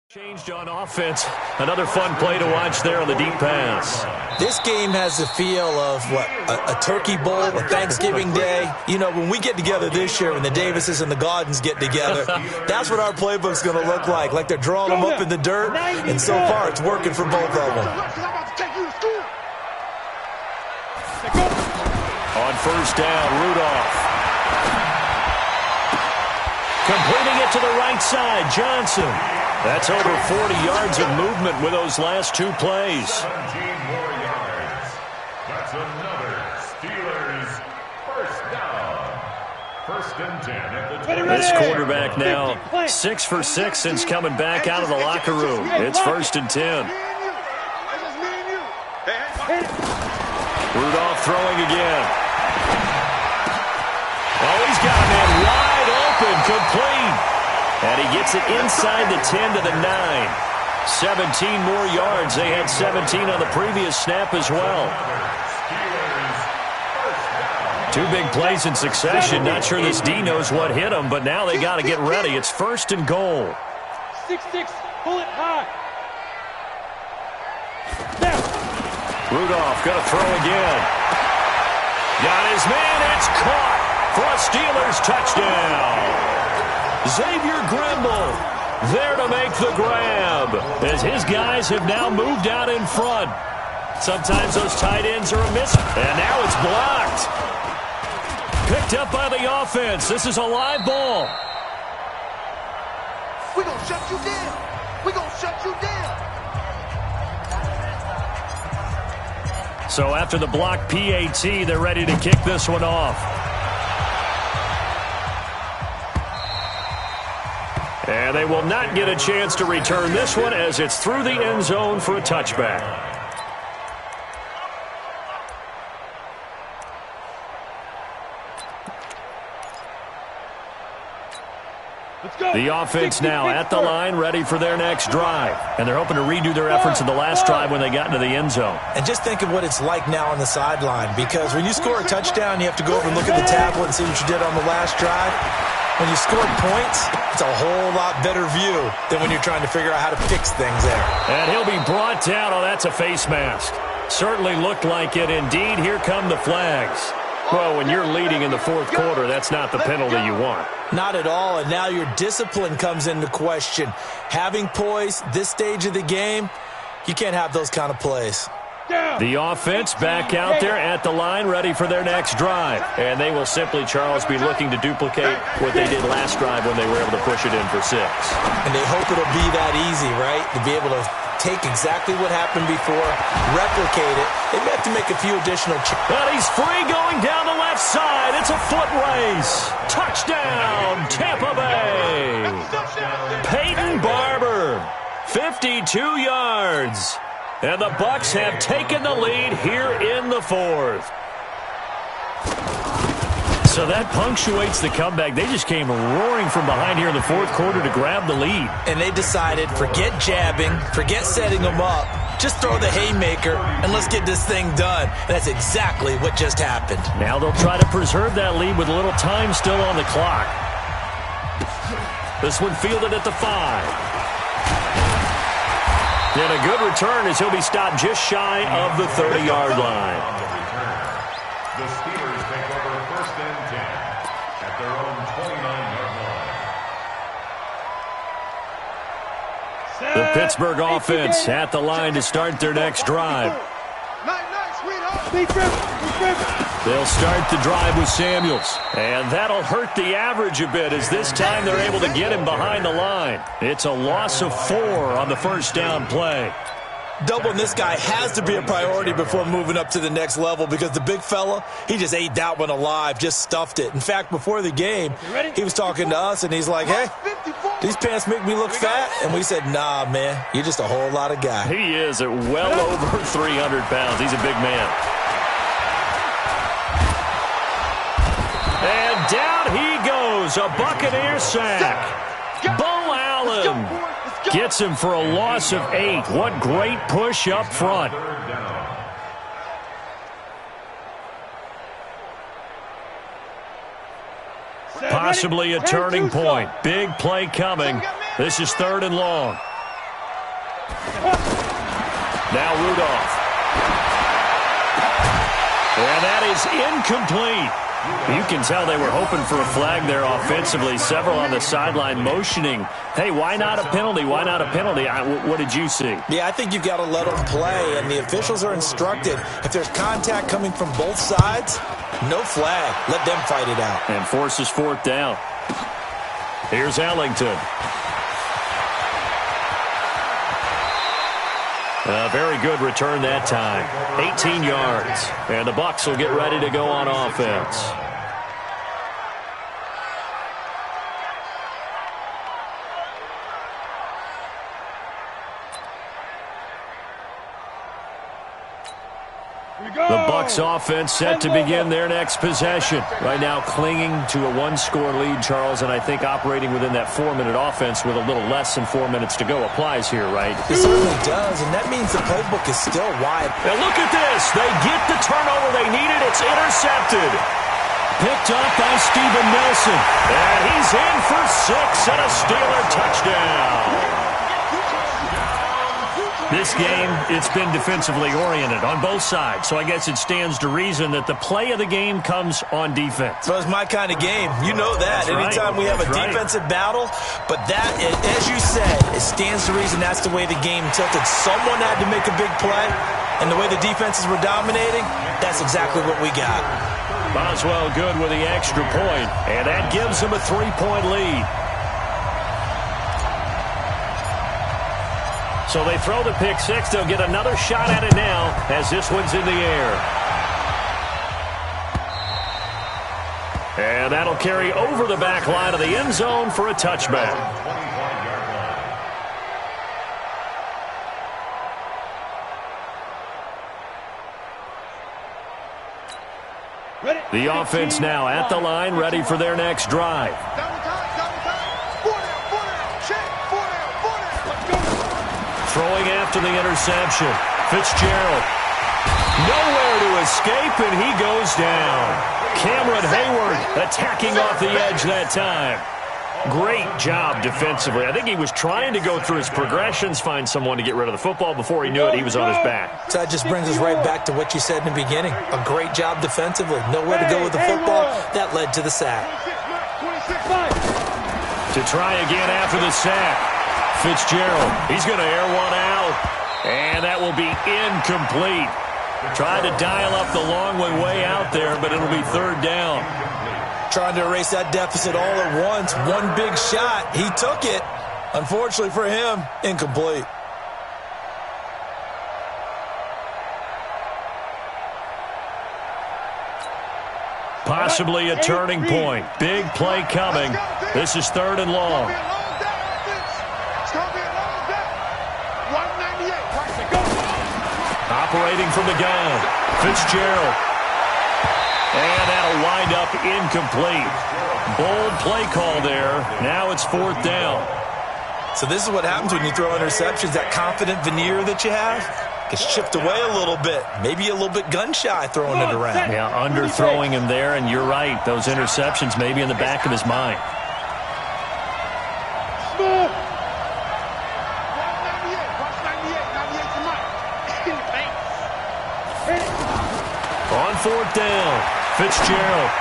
[SPEAKER 2] Changed on offense. Another fun play to watch there on the deep pass.
[SPEAKER 4] This game has the feel of, a turkey bowl, a Thanksgiving Day. You know, when we get together this year, when the Davises and the Gaudens get together, that's what our playbook's going to look like they're drawing them up in the dirt, and so far it's working for both of them.
[SPEAKER 2] On 1st down, Rudolph. Completing it to the right side, Johnson. That's over 40 yards of movement with those last 2 plays.
[SPEAKER 5] 17 more yards. That's another Steelers 1st down. 1st and 10 at the 20.
[SPEAKER 2] This quarterback now 6 for 6 since coming back out of the locker room. It's 1st and 10. Rudolph throwing again. Oh, he's got a man wide open, complete. And he gets it inside the 10 to the 9. 17 more yards. They had 17 on the previous snap as well.
[SPEAKER 5] Steelers
[SPEAKER 2] Two big plays in succession. Not sure this D knows what hit him, but now they got to get ready. It's 1st and goal.
[SPEAKER 3] 6-6, pull it high. Now.
[SPEAKER 2] Rudolph going to throw again. Got his man. It's caught for a Steelers touchdown. Xavier Grimble there to make the grab as his guys have now moved out in front. Sometimes those tight ends are a miss, and now it's blocked. Picked up by the offense. This is a live ball.
[SPEAKER 6] We're going to shut you down. We're going to shut you down.
[SPEAKER 2] So after the block PAT, they're ready to kick this one off. And they will not get a chance to return this one as it's through the end zone for a touchback. The offense now at the line, ready for their next drive. And they're hoping to redo their efforts in the last drive when they got into the end zone.
[SPEAKER 4] And just think of what it's like now on the sideline, because when you score a touchdown, you have to go over and look at the tablet and see what you did on the last drive. When you scored points, it's a whole lot better view than when you're trying to figure out how to fix things there.
[SPEAKER 2] And he'll be brought down. Oh, that's a face mask. Certainly looked like it. Indeed, here come the flags. Well, when you're leading in the 4th quarter, that's not the penalty you want.
[SPEAKER 4] Not at all, and now your discipline comes into question. Having poise this stage of the game, you can't have those kind of plays.
[SPEAKER 2] The offense back out there at the line, ready for their next drive. And they will simply, Charles, be looking to duplicate what they did last drive when they were able to push it in for 6.
[SPEAKER 4] And they hope it'll be that easy, right? To be able to take exactly what happened before, replicate it. They may have to make a few additional changes.
[SPEAKER 2] But he's free going down the left side. It's a foot race. Touchdown, Tampa Bay. Peyton Barber, 52 yards. And the Bucs have taken the lead here in the 4th. So that punctuates the comeback. They just came roaring from behind here in the 4th quarter to grab the lead.
[SPEAKER 4] And they decided, forget jabbing, forget setting them up. Just throw the haymaker, and let's get this thing done. And that's exactly what just happened.
[SPEAKER 2] Now they'll try to preserve that lead with a little time still on the clock. This one fielded at the 5. And a good return as he'll be stopped just shy of the 30-yard line.
[SPEAKER 5] The Steelers take over 1st and 10 at their own 29-yard line.
[SPEAKER 2] The Pittsburgh offense at the line to start their next drive. They'll start the drive with Samuels. And that'll hurt the average a bit as this time they're able to get him behind the line. It's a loss of 4 on the 1st down play.
[SPEAKER 4] Doubling this guy has to be a priority before moving up to the next level, because the big fella, he just ate that one alive, just stuffed it. In fact, before the game, he was talking to us, and he's like, hey, these pants make me look fat. And we said, nah, man, you're just a whole lot of guy.
[SPEAKER 2] He is at well over 300 pounds. He's a big man. And down he goes, a Buccaneer sack. Bo Allen gets him for a loss of 8. What great push up front. Possibly a turning point. Big play coming. This is 3rd and long. Now Rudolph. And that is incomplete. You can tell they were hoping for a flag there offensively. Several on the sideline motioning, hey, why not a penalty? Why not a penalty? What did you see?
[SPEAKER 4] Yeah, I think you've got to let them play, and the officials are instructed, if there's contact coming from both sides, no flag. Let them fight it out.
[SPEAKER 2] And forces 4th down. Here's Ellington. A very good return that time. 18 yards. And the Bucs will get ready to go on offense. The Bucs offense set to begin their next possession. Right now clinging to a 1-score lead, Charles, and I think operating within that 4-minute offense with a little less than 4 minutes to go applies here, right?
[SPEAKER 4] It certainly does, and that means the playbook is still wide.
[SPEAKER 2] And look at this. They get the turnover they needed. It's intercepted. picked up by Steven Nelson. And he's in for 6 and a Steeler touchdown. This game, it's been defensively oriented on both sides, so I guess it stands to reason that the play of the game comes on defense.
[SPEAKER 4] Well, it's my kind of game. You know that.
[SPEAKER 2] That's
[SPEAKER 4] Anytime
[SPEAKER 2] right.
[SPEAKER 4] we have a defensive battle, but that, as you said, it stands to reason that's the way the game tilted. Someone had to make a big play, and the way the defenses were dominating, that's exactly what we got.
[SPEAKER 2] Boswell good with the extra point, and that gives them a 3-point lead. So they throw the pick six. They'll get another shot at it now as this one's in the air. And that'll carry over the back line of the end zone for a touchback. The offense now at the line, ready for their next drive. Throwing after the interception. Fitzgerald. Nowhere to escape, and he goes down. Cameron Hayward attacking off the edge that time. Great job defensively. I think he was trying to go through his progressions, find someone to get rid of the football. Before he knew it, he was on his back.
[SPEAKER 4] So that just brings us right back to what you said in the beginning. A great job defensively. Nowhere to go with the football. That led to the sack.
[SPEAKER 2] To try again after the sack. Fitzgerald, he's going to air one out, and that will be incomplete. Tried to dial up the long way out there, but it'll be third down.
[SPEAKER 4] Trying to erase that deficit all at once. One big shot. He took it. Unfortunately for him, incomplete.
[SPEAKER 2] Possibly a turning point. Big play coming. This is third and long. Operating from the gun, Fitzgerald. And that'll wind up incomplete. Bold play call there. Now it's fourth down.
[SPEAKER 4] So this is what happens when you throw interceptions. That confident veneer that you have gets chipped away a little bit. Maybe a little bit gun-shy throwing it around.
[SPEAKER 2] Yeah, underthrowing him there, and you're right. Those interceptions may be in the back of his mind. On fourth down, Fitzgerald.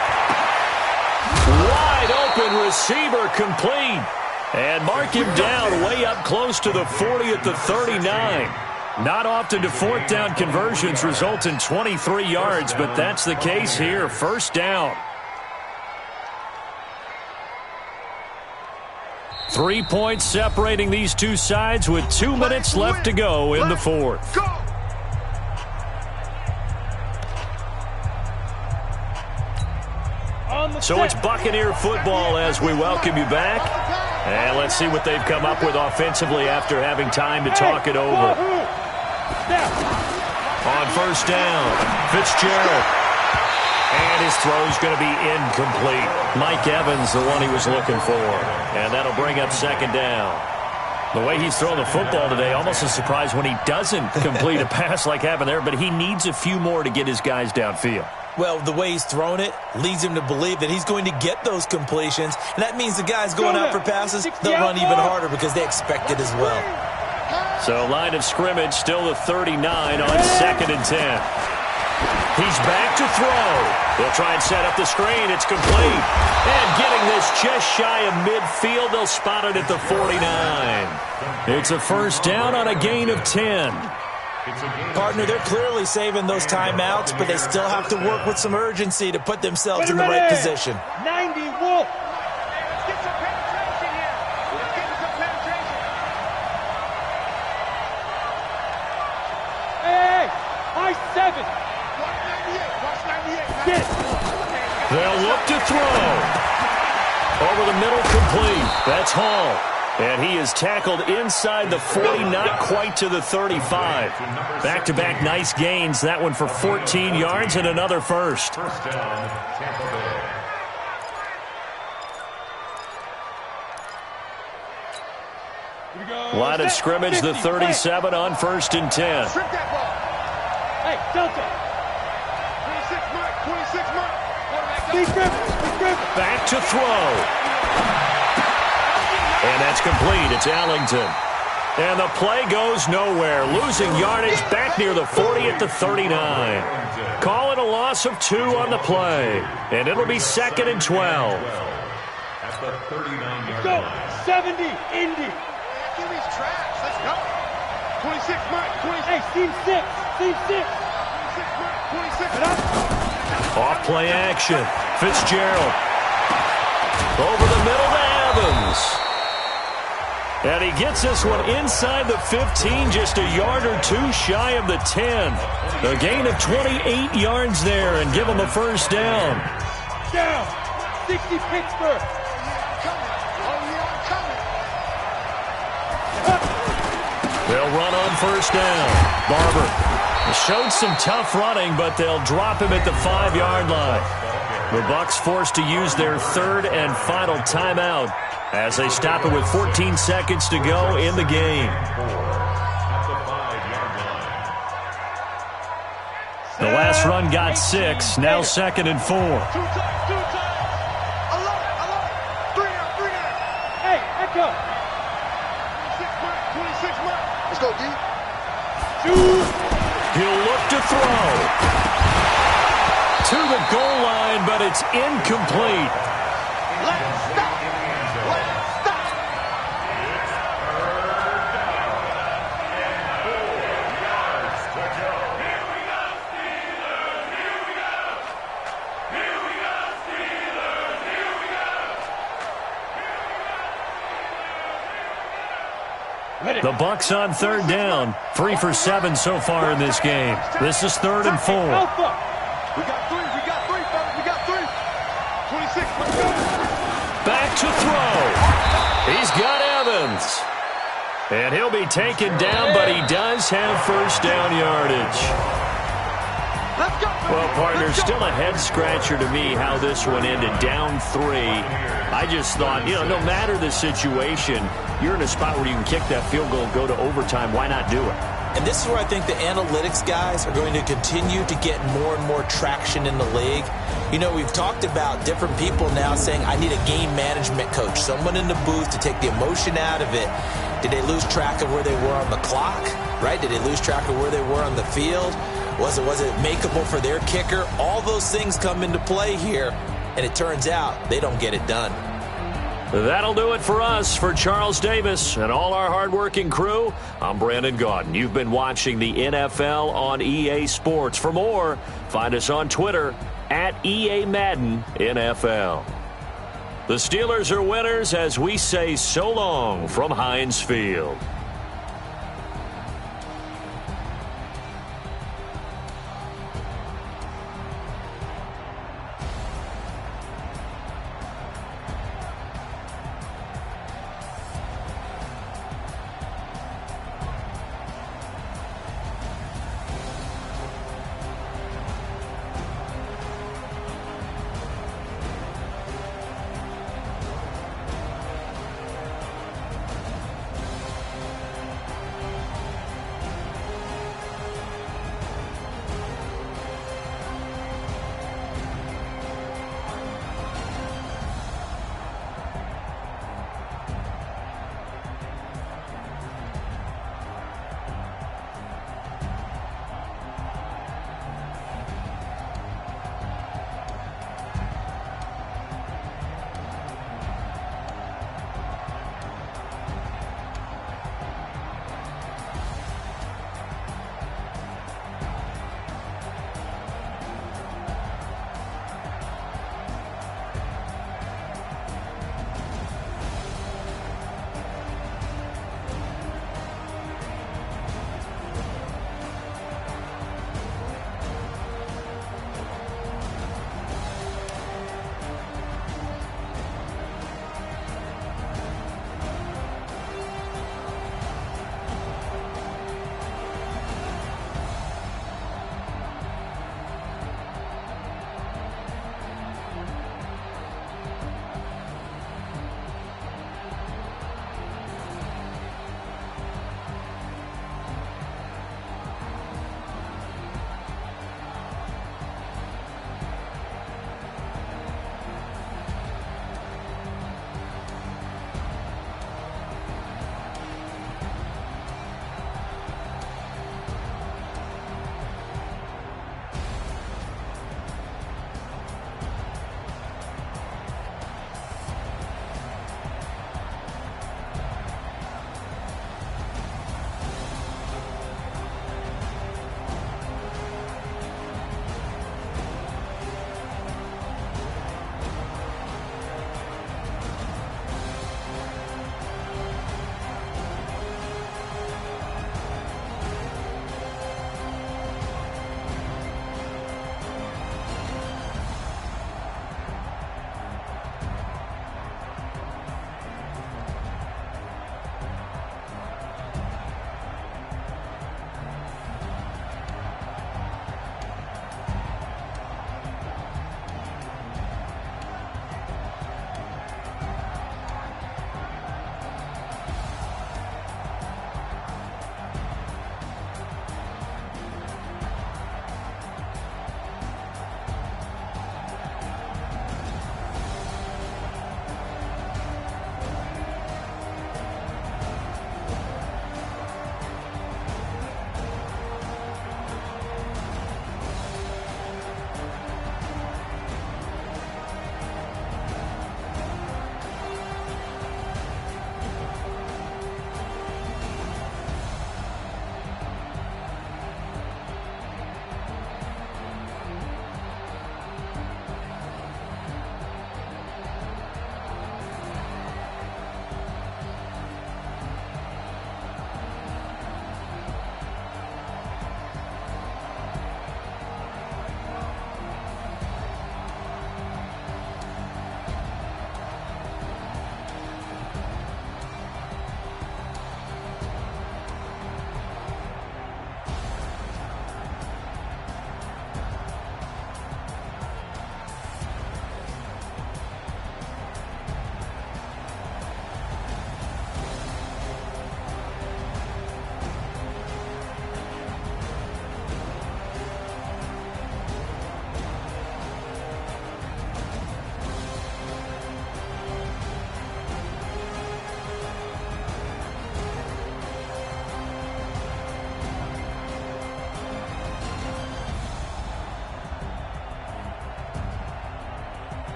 [SPEAKER 2] Wide open receiver complete. And mark him down way up close to the 40 at the 39. Not often do fourth down conversions result in 23 yards, but that's the case here. First down. 3 points separating these two sides with 2 minutes left to go in the fourth. So it's Buccaneer football as we welcome you back. And let's see what they've come up with offensively after having time to talk it over. On first down, Fitzgerald. And his throw's going to be incomplete. Mike Evans, the one he was looking for. And that'll bring up second down. The way he's thrown the football today, almost a surprise when he doesn't complete a pass like happened there, but he needs a few more to get his guys downfield.
[SPEAKER 4] Well, the way he's thrown it leads him to believe that he's going to get those completions. And that means the guys going out for passes, they'll run even harder because they expect it as well.
[SPEAKER 2] So line of scrimmage still the 39 on second and 10. He's back to throw. They'll try and set up the screen. It's complete. And getting this just shy of midfield, they'll spot it at the 49. It's a first down on a gain of 10.
[SPEAKER 4] Partner, they're clearly saving those timeouts, but they still have to work with some urgency to put themselves in the right position.
[SPEAKER 3] 90 Wolf. Let's get some penetration here. Let's get some penetration. Hey, high 7. Watch 98. Get.
[SPEAKER 2] They'll look to throw. Over the middle, complete. That's Hall. And he is tackled inside the 40, not quite to the 35. Back-to-back nice gains. That one for 14 yards and another first.
[SPEAKER 5] First down, Tampa Bay.
[SPEAKER 2] Line of scrimmage, the 37 on first and 10.
[SPEAKER 3] Strip that ball. Hey, Delta. 26 Mike. 26 Mike. Quarterback
[SPEAKER 2] Back to throw. And that's complete. It's Allington. And the play goes nowhere. Losing yardage back near the 40 at the 39. Call it a loss of 2 on the play. And it'll be 2nd and 12.
[SPEAKER 5] At the 39-yard
[SPEAKER 3] Go.
[SPEAKER 5] line.
[SPEAKER 3] 70, Indy.
[SPEAKER 6] Jimmy's trash. Let's go. 26, Mike. 26.
[SPEAKER 3] Hey, team 6. Team 6.
[SPEAKER 6] 26, Mike. 26.
[SPEAKER 2] Off play action. Fitzgerald. Over the middle to Evans. And he gets this one inside the 15, just a yard or 2 shy of the 10. A gain of 28 yards there and give him a first down.
[SPEAKER 3] Down. 60 Pittsburgh.
[SPEAKER 2] They'll run on first down. Barber showed some tough running, but they'll drop him at the 5-yard line. The Bucs forced to use their 3rd and final timeout as they stop it with 14 seconds to go in the game. The last run got 6, now 2nd and 4.
[SPEAKER 6] 2 times. I love it. 3 down.
[SPEAKER 3] Hey, Echo.
[SPEAKER 6] 26, Mike. Let's go, D.
[SPEAKER 2] He'll look to throw. To the goal line, but it's incomplete.
[SPEAKER 6] Let's stop.
[SPEAKER 2] The Bucs on 3rd down. 3 for 7 so far in this game. This is 3rd and 4.
[SPEAKER 6] We got 3. We got 3, fellas. We got 3. 26. Let's go.
[SPEAKER 2] Back to throw. He's got Evans. And he'll be taken down, but he does have first down yardage.
[SPEAKER 6] Let's go.
[SPEAKER 2] Well, partner, still a head-scratcher to me how this one ended. Down 3. I just thought, no matter the situation, you're in a spot where you can kick that field goal, go to overtime. Why not do it?
[SPEAKER 4] And this is where I think the analytics guys are going to continue to get more and more traction in the league. We've talked about different people now saying, I need a game management coach, someone in the booth to take the emotion out of it. Did they lose track of where they were on the clock, right? Did they lose track of where they were on the field? Was it makeable for their kicker? All those things come into play here, and it turns out they don't get it done.
[SPEAKER 2] That'll do it for us. For Charles Davis and all our hardworking crew, I'm Brandon Gaudin. You've been watching the NFL on EA Sports. For more, find us on Twitter at EA Madden NFL. The Steelers are winners as we say so long from Heinz Field.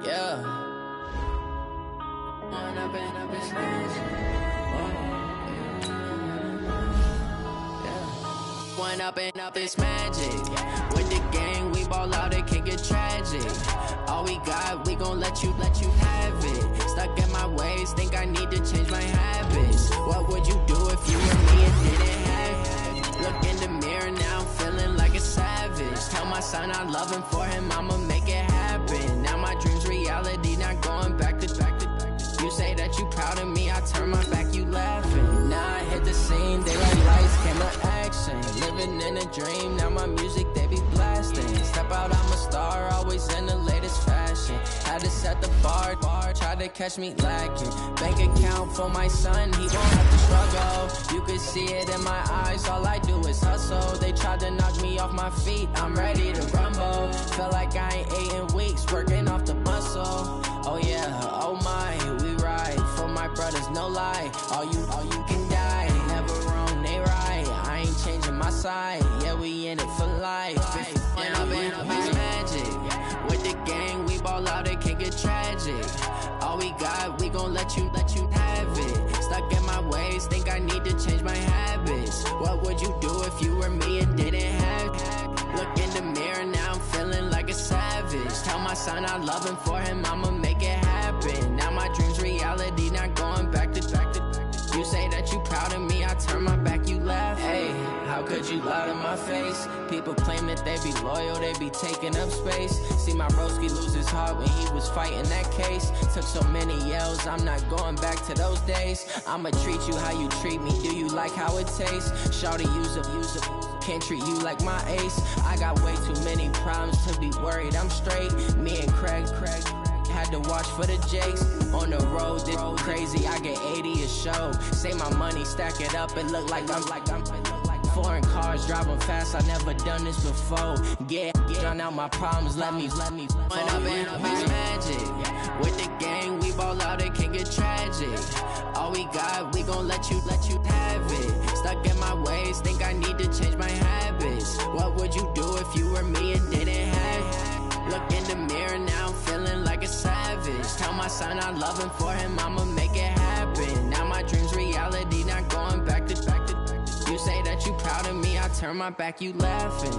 [SPEAKER 7] Yeah. One up and up, it's magic. With the gang, we ball out, it can get tragic. All we got, we gon' let you have it. Stuck in my ways, think I need to change my habits. What would you do if you were me and didn't have it? Look in the mirror now, I'm feeling like a savage. Tell my son I love him, for him I'ma make it happen. Now my dream's reality, not going back to. You say that you proud of me, I turn my back, you laughing. Now I hit the scene, daylight lights, camera action. Living in a dream, now my music, they be blasting. Step out, I'm a star, always in the latest fashion. Had to set the bar, try to catch me lacking. Bank account for my son, he won't have to struggle. You could see it in my eyes, all I do is hustle. They tried to knock me off my feet, I'm ready to rumble. Felt like I ain't ate in weeks, working off the muscle. Oh yeah, oh my, we ride for my brothers, no lie. All you can die, never wrong, they right. I ain't changing my side, yeah, we in it for life. When up and up, it's magic. With the gang, we ball out, it can get tragic. All we got, we gon' let you have it. Stuck in my ways, think I need to change my habits. What would you do if you were me and didn't have it? Look in the mirror, now I'm feeling like a savage. Tell my son I love him, for him I'ma make it happen. Now my dream's reality, not going back to. You say that you proud of me, I turn my back, you laugh. Hey, how could you lie to my face? People claim that they be loyal, they be taking up space. See my broski lose his heart when he was fighting that case. Took so many yells, I'm not going back to those days. I'ma treat you how you treat me, do you like how it tastes? Shawty, use up, can't treat you like my ace. I got way too many problems to be worried, I'm straight. Me and Craig had to watch for the Jakes. On the road, this crazy, I get 80 a show. Say my money, stack it up, it look like I'm foreign cars, driving fast, I never done this before. Get drown out my problems, let me When up and up, it's magic. With the gang, we ball out, it can get tragic. All we got, we gon' let you have it. Stuck in my ways, think I need to change my habits. What would you do if you were me and didn't have it? Look in the mirror, now I'm feeling like a savage. Tell my son I love him, for him I'ma make it happen. Now my dream's reality, not going back to. You say that you proud of me, I turn my back, you laughing.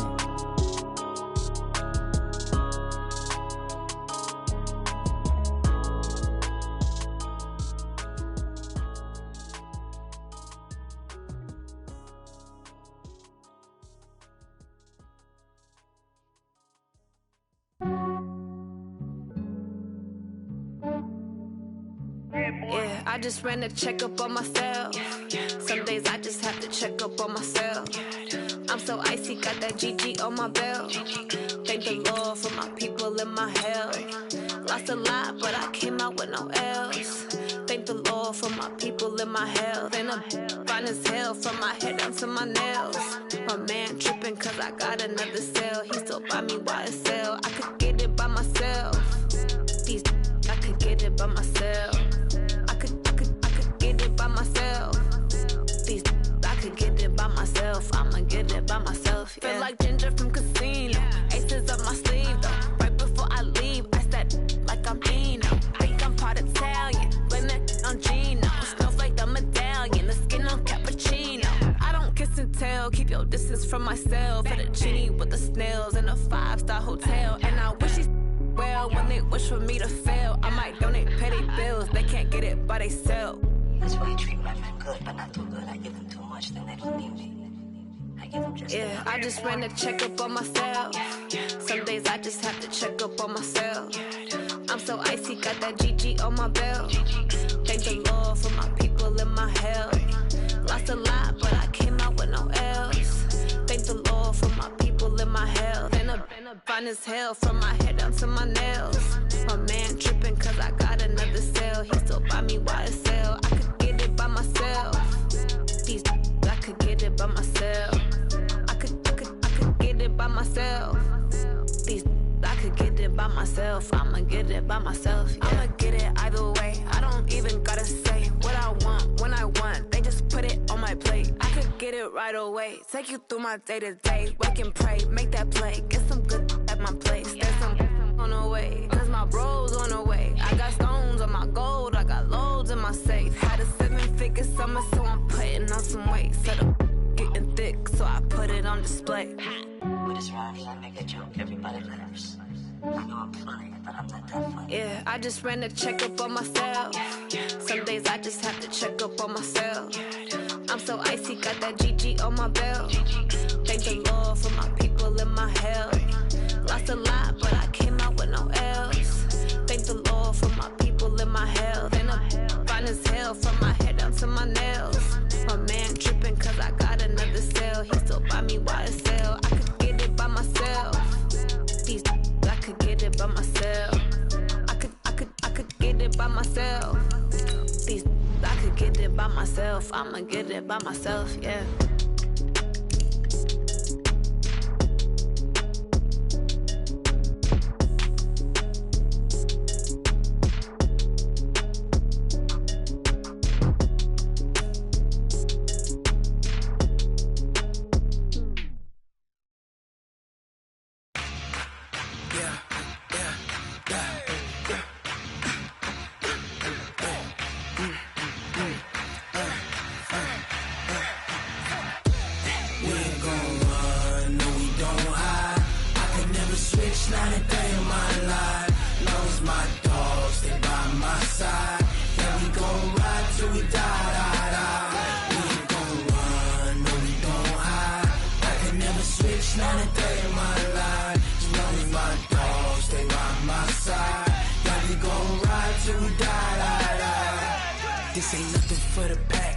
[SPEAKER 8] Yeah, I just ran a checkup on myself. Some days I just have to check up on myself. I'm so icy, got that GG on my belt. Thank the Lord for my people in my hell. Lost a lot, but I came out with no L's. Thank the Lord for my people in my health. And I'm fine as hell from my head down to my nails. My man tripping cause I got another cell. He still buy me YSL. I could get it by myself. These I could get it by myself. I could get it by myself. These I could get it by myself. I'ma get it by myself. Yeah. Feel like Ginger from Casino. Aces up my sleeve though. Right before I leave, I said like I'm Dino. Think I'm part Italian. Blame it on Gino. Smells like the medallion. The skin on cappuccino. I don't kiss and tell. Keep your distance from myself. For the genie with the snails in a 5-star hotel. And I wish he's well when they wish for me to fail. I might donate petty bills. They can't get it by they sell.
[SPEAKER 9] That's why I treat my men good, but not too good. I give them too much, then they don't need me. I give them just
[SPEAKER 8] enough. I just ran a checkup on myself. Some days I just have to check up on myself. I'm so icy, got that GG on my belt. Thank the Lord for my people in my hell. Lost a lot, but I came out with no L's. Thank the Lord for my people in my health. And I'm fine as hell from my head down to my nails. My man tripping cause I got another cell. He still buy me YSL. I could get it by myself. These I could get it by myself. I could get it by myself. These I could get it by myself. I'ma get it by myself. Yeah. I'ma get it either way. I don't even gotta say what I want when I want. They just put it on my plate. I could get it right away. Take you through my day to day. Wake and pray, make that play. Get some good at my place. There's some on the way. Cause my bros on the on display.
[SPEAKER 9] With this round here, I make a joke, everybody laughs. I know I'm funny, but I'm not that funny.
[SPEAKER 8] Yeah, I just ran a checkup on myself. Some days I just have to check up on myself. I'm so icy, got that GG on my belt. Thank the Lord for my people in my health. Lost a lot, but I came out with no L's. Thank the Lord for my people in my health. And I'm fine as hell from my head down to my nails. My man tripping cause I got another cell. He still buy me YSL. I could get it by myself. These I could get it by myself. I could get it by myself. These I could get it by myself. I'ma get it by myself, yeah.
[SPEAKER 10] This ain't nothing for the pack.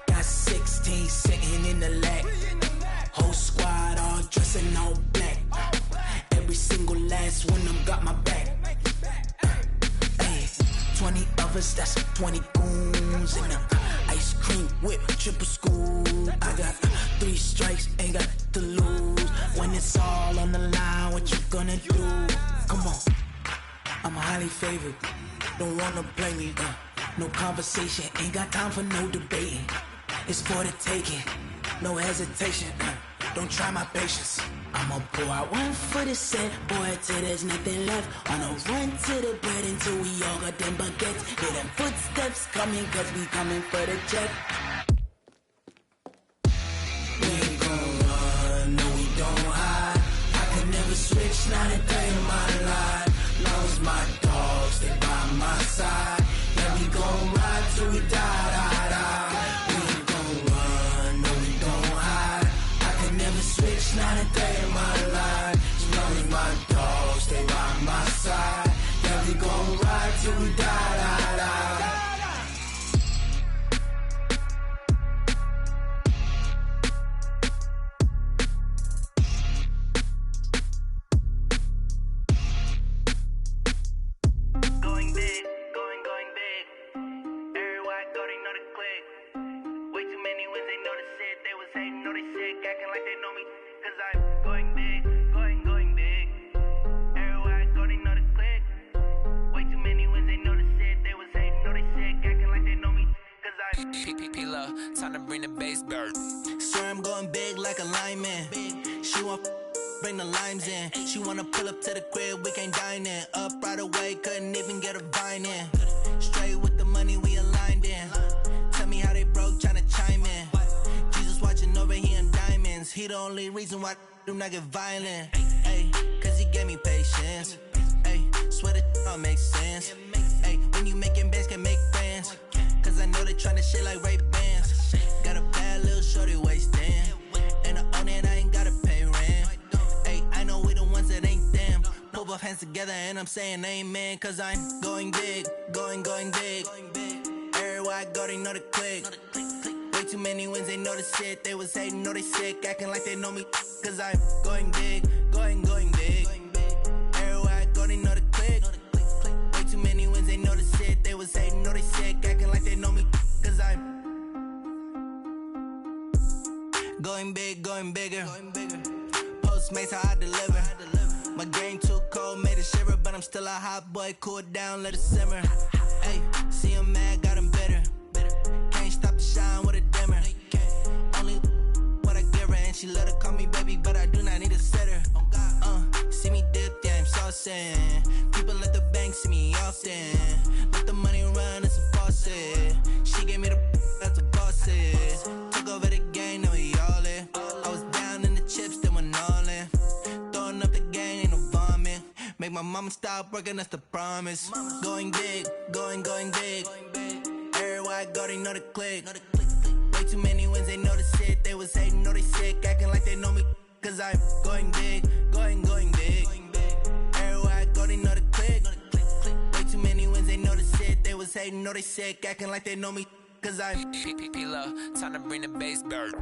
[SPEAKER 10] Got 16 sitting in the lag. Whole squad all dressing all black. Every single last one of them got my back. Hey, 20 of us, that's 20 goons in the ice cream whip, triple scoop. I got 3 strikes, ain't got to lose. When it's all on the line, what you gonna do? Come on, I'm highly favored. Don't wanna play me, no conversation, ain't got time for no debating. It's for the taking, no hesitation. Don't try my patience. I'ma pour out one for the set, boy, till there's nothing left. On a run to the bread until we all got them baguettes. Hear them footsteps coming, cause we coming for the check. We ain't gon' run, no we don't hide. I could never switch, not a day in my life. Long as my dogs stay by my side. Yeah, we gon' ride till we die. We ain't gon' run, no we don't hide. I could never switch, not a day in my life. As long as my dogs stay by my side. Yeah, we gon' ride till we die.
[SPEAKER 1] Going big, going big. Everywhere I go, they know the click. Way too many wins, they know the shit. They was hating, know they sick, acting like they know me. Cause I'm going big, going big. Everywhere I go, they know the click. Way too many wins, they know the shit. They was hating, know they sick, acting like they know me. Cause I'm
[SPEAKER 10] P-P-P-Love, time to bring the bass bird. Swear I'm going big like a lineman. She want bring the limes in. She wanna pull up to the crib, we can't dine in. Up right away, couldn't even get a vine in. Straight with the money we aligned in. Tell me how they broke, tryna chime in. Jesus watching over here in diamonds. He the only reason why do not get violent. Ay, cause he gave me patience. Ay, swear that all makes sense. Ay, when you making bands, can make friends. Cause I know they tryna shit like Ray-Bans. Got a bad little shorty wasting. And I own it, I ain't gotta pay rent. Ay, I know we the ones that ain't them. Pull both hands together and I'm saying amen. Cause I'm going big, going big. Everywhere I go, they know the click. Way too many wins, they know the shit. They was hating, know they sick, acting like they know me. Cause I'm going big, going big. Everywhere I go, they know the click. Way too many wins, they know the shit. They was hating, know they sick, acting like they know me. Cause I'm going big, going bigger. Postmates how I deliver. My game too cold, made it shiver, but I'm still a hot boy. Cool it down, let it simmer. Hey, see him mad, got him bitter. Can't stop the shine with a dimmer. Only what I give her, and she let her call me baby, but I do not need a sitter. See me dip, yeah, I'm saucing. People at the bank see me often. Let the money run, it's a faucet. She gave me the that's a boss it. Took over the game, now we all in. I was down in Make my mama stop working, that's the promise. Going big, going big. Everywhere I go, they know the click. Way too many wins, they know the shit. They was hating, know they sick, acting like they know me. Cause I'm going big, going big. Everywhere I go, they know the click. Way too many wins, they know the shit. They was hating, know they sick, acting like they know me. Cause I'm P-P-P-Love, time to bring the bass bird.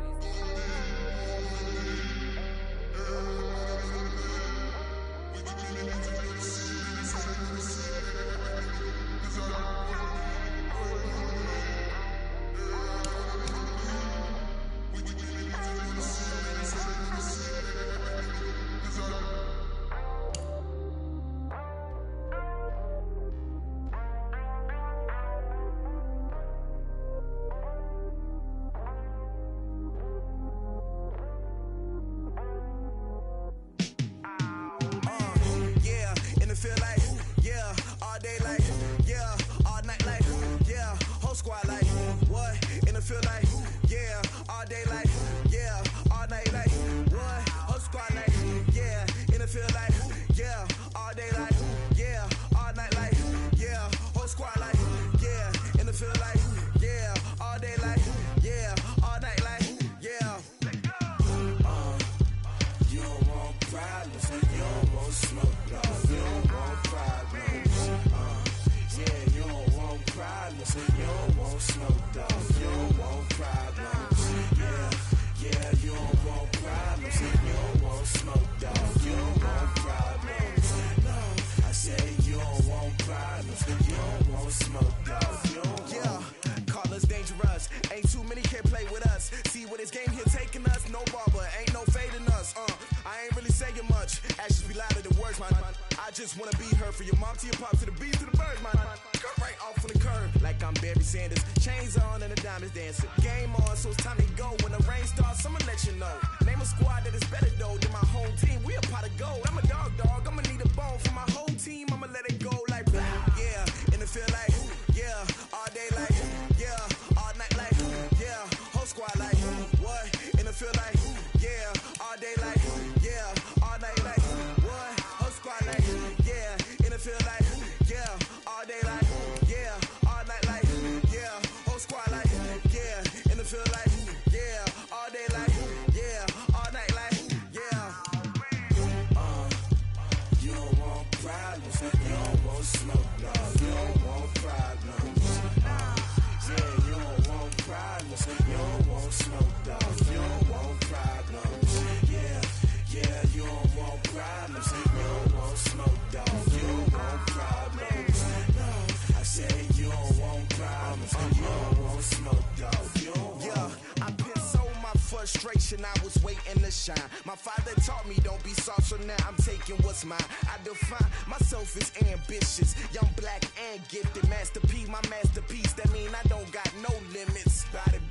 [SPEAKER 1] I was waiting to shine. My father taught me don't be soft, so now I'm taking what's mine. I define myself as ambitious, young, black, and gifted. Masterpiece, my masterpiece. That mean I don't got no limits. Bout it,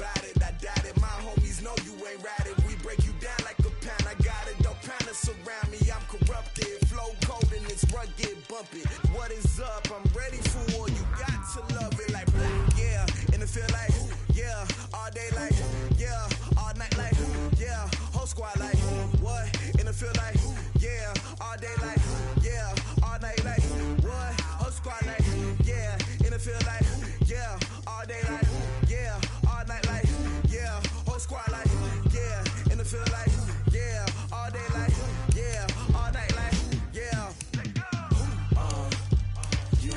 [SPEAKER 1] I doubt it. My homies know you ain't ratted. We break you down like a pound. I got it, don't pound us around me. I'm corrupted, flow cold and it's rugged, bump it. What is up? I'm ready for all you got to love it like yeah. And it feel like yeah, all day like yeah, all night like yeah, whole squad like what? And it feel like yeah, all day like yeah, all night like what? Whole squad like yeah, and it feel like yeah, all day like yeah, all night like yeah, whole squad like yeah, and it feel like yeah, all day like yeah, all night like yeah.
[SPEAKER 11] You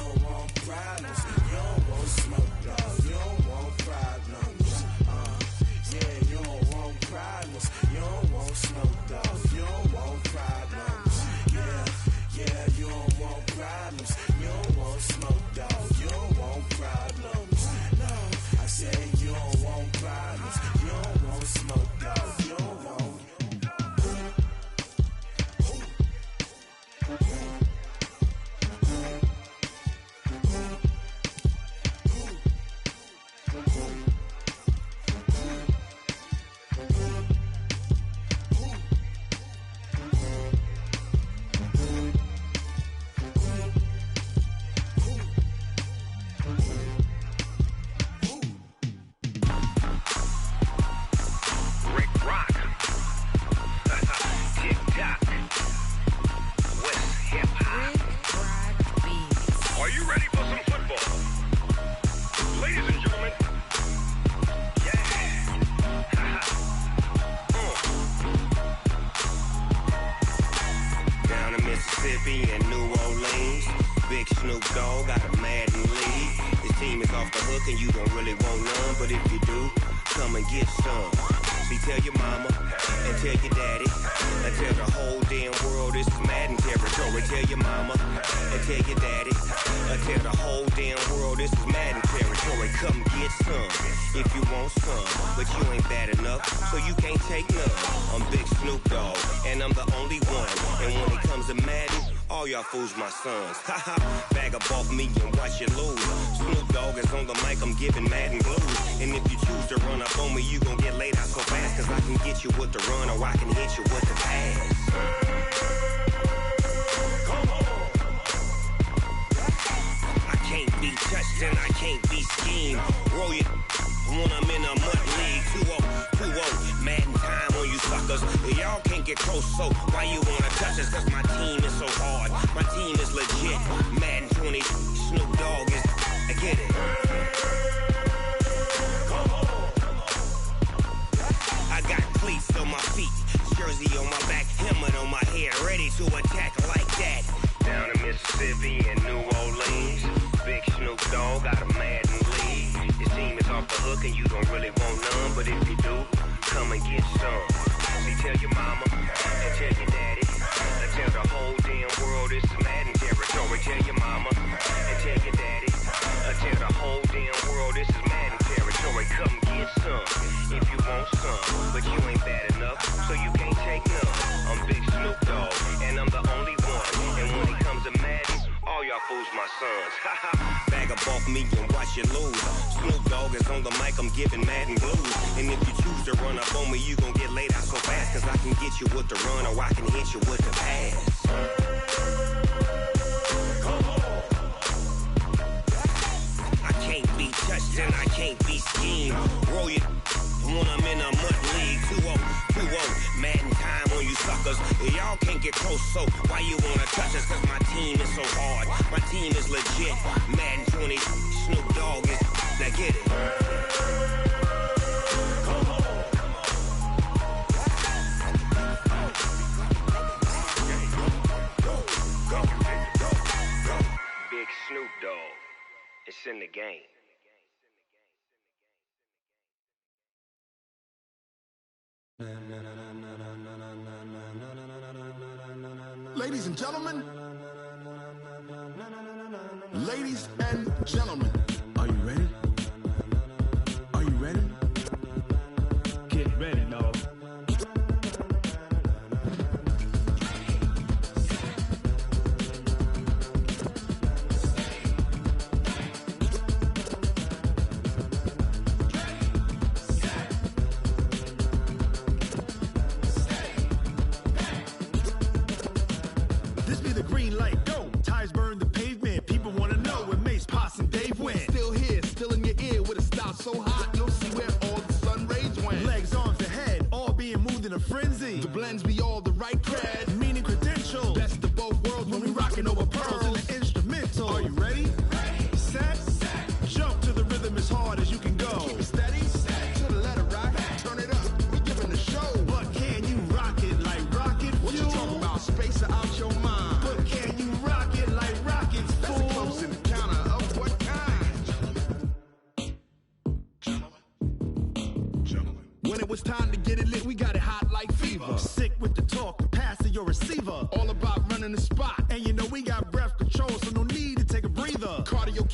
[SPEAKER 11] Are you ready for some football? Ladies and gentlemen,
[SPEAKER 12] Down in Mississippi and New Orleans, Big Snoop Dogg got a Madden lead. His team is off the hook and you don't really want none, but if you do, come and get some. See, tell your mama and tell your daddy and tell the whole damn world this is Madden territory. Tell your mama and tell your daddy and tell the whole damn world this is Madden territory. Come get some if you want some, but you ain't bad enough, so you can't take none. I'm Big Snoop Dogg and I'm the only one, and when it comes to Madden, all y'all fools my sons. Haha, bag up off me and watch you lose. Snoop Dogg is on the mic, I'm giving Madden blues. And if you choose to run up on me, you gon' get laid out so fast, cause I can get you with the run or I can hit you with the pass. Come on. I can't be touched and I can't be schemed. Roll you when I'm in a mud league. 2-0, Madden time on you suckers. Y'all can't get close, so why you wanna touch us? Cause my team is so hard, my team is legit. Madden 20, Snoop Dogg is, I get it. Come on. I got cleats on my feet, jersey on my back, helmet on my head, ready to attack like that. Down in Mississippi and New Orleans, Big Snoop Dogg got a Madden lead. His team is off the hook and you don't really want none, but if you do, come and get some. See, tell your mama and tell your daddy and tell the whole damn world this is Madden territory. Tell your mama and tell your daddy and tell the whole damn world this is Madden territory. Come get some if you want some, but you ain't bad enough, so you can't take none. I'm Big Snoop Dogg and I'm the only one, and when it comes to Madden, all y'all fools my sons. Haha, bag up off me and watch you lose. Snoop Dogg is on the mic, I'm giving Madden blues. And if you choose to run up on me, you gon' get laid out so fast, cause I can get you with the run or I can hit you with the pass. Come on. I can't be touched and I can't be schemed. Roll you when I'm in a mud league. 2-0, Madden time on you suckers. Y'all can't get close, so why you wanna touch us? Cause my team is so hard, my team is legit. Madden 20, Snoop Dogg is, now get it. Come on. Go. Big Snoop Dogg, it's in the game.
[SPEAKER 13] Ladies and gentlemen, ladies and gentlemen, are you ready? Are you ready?
[SPEAKER 14] Get ready, no.
[SPEAKER 13] So hot, you'll see where all the sun rays went. Legs, arms, and head, all being moved in a frenzy. The blends be all the right cred, meaning credentials. Best of both worlds when we rockin' over pearls in the instrumental. Are you ready? Ready. Set. Jump to the rhythm as hard as you can go. Keep it steady. To the letter rock. Turn it up. We giving the show. But can you rock it like rocket fuel? What you talking about? Space or out your mind? But can you rock it like rockets, fool? That's a close encounter of what kind? When it was time to get it lit, we got it hot like fever. Sick with the talk, the pass to your receiver. All about running the spot. And you know we got breath control, so no need to take a breather. Cardio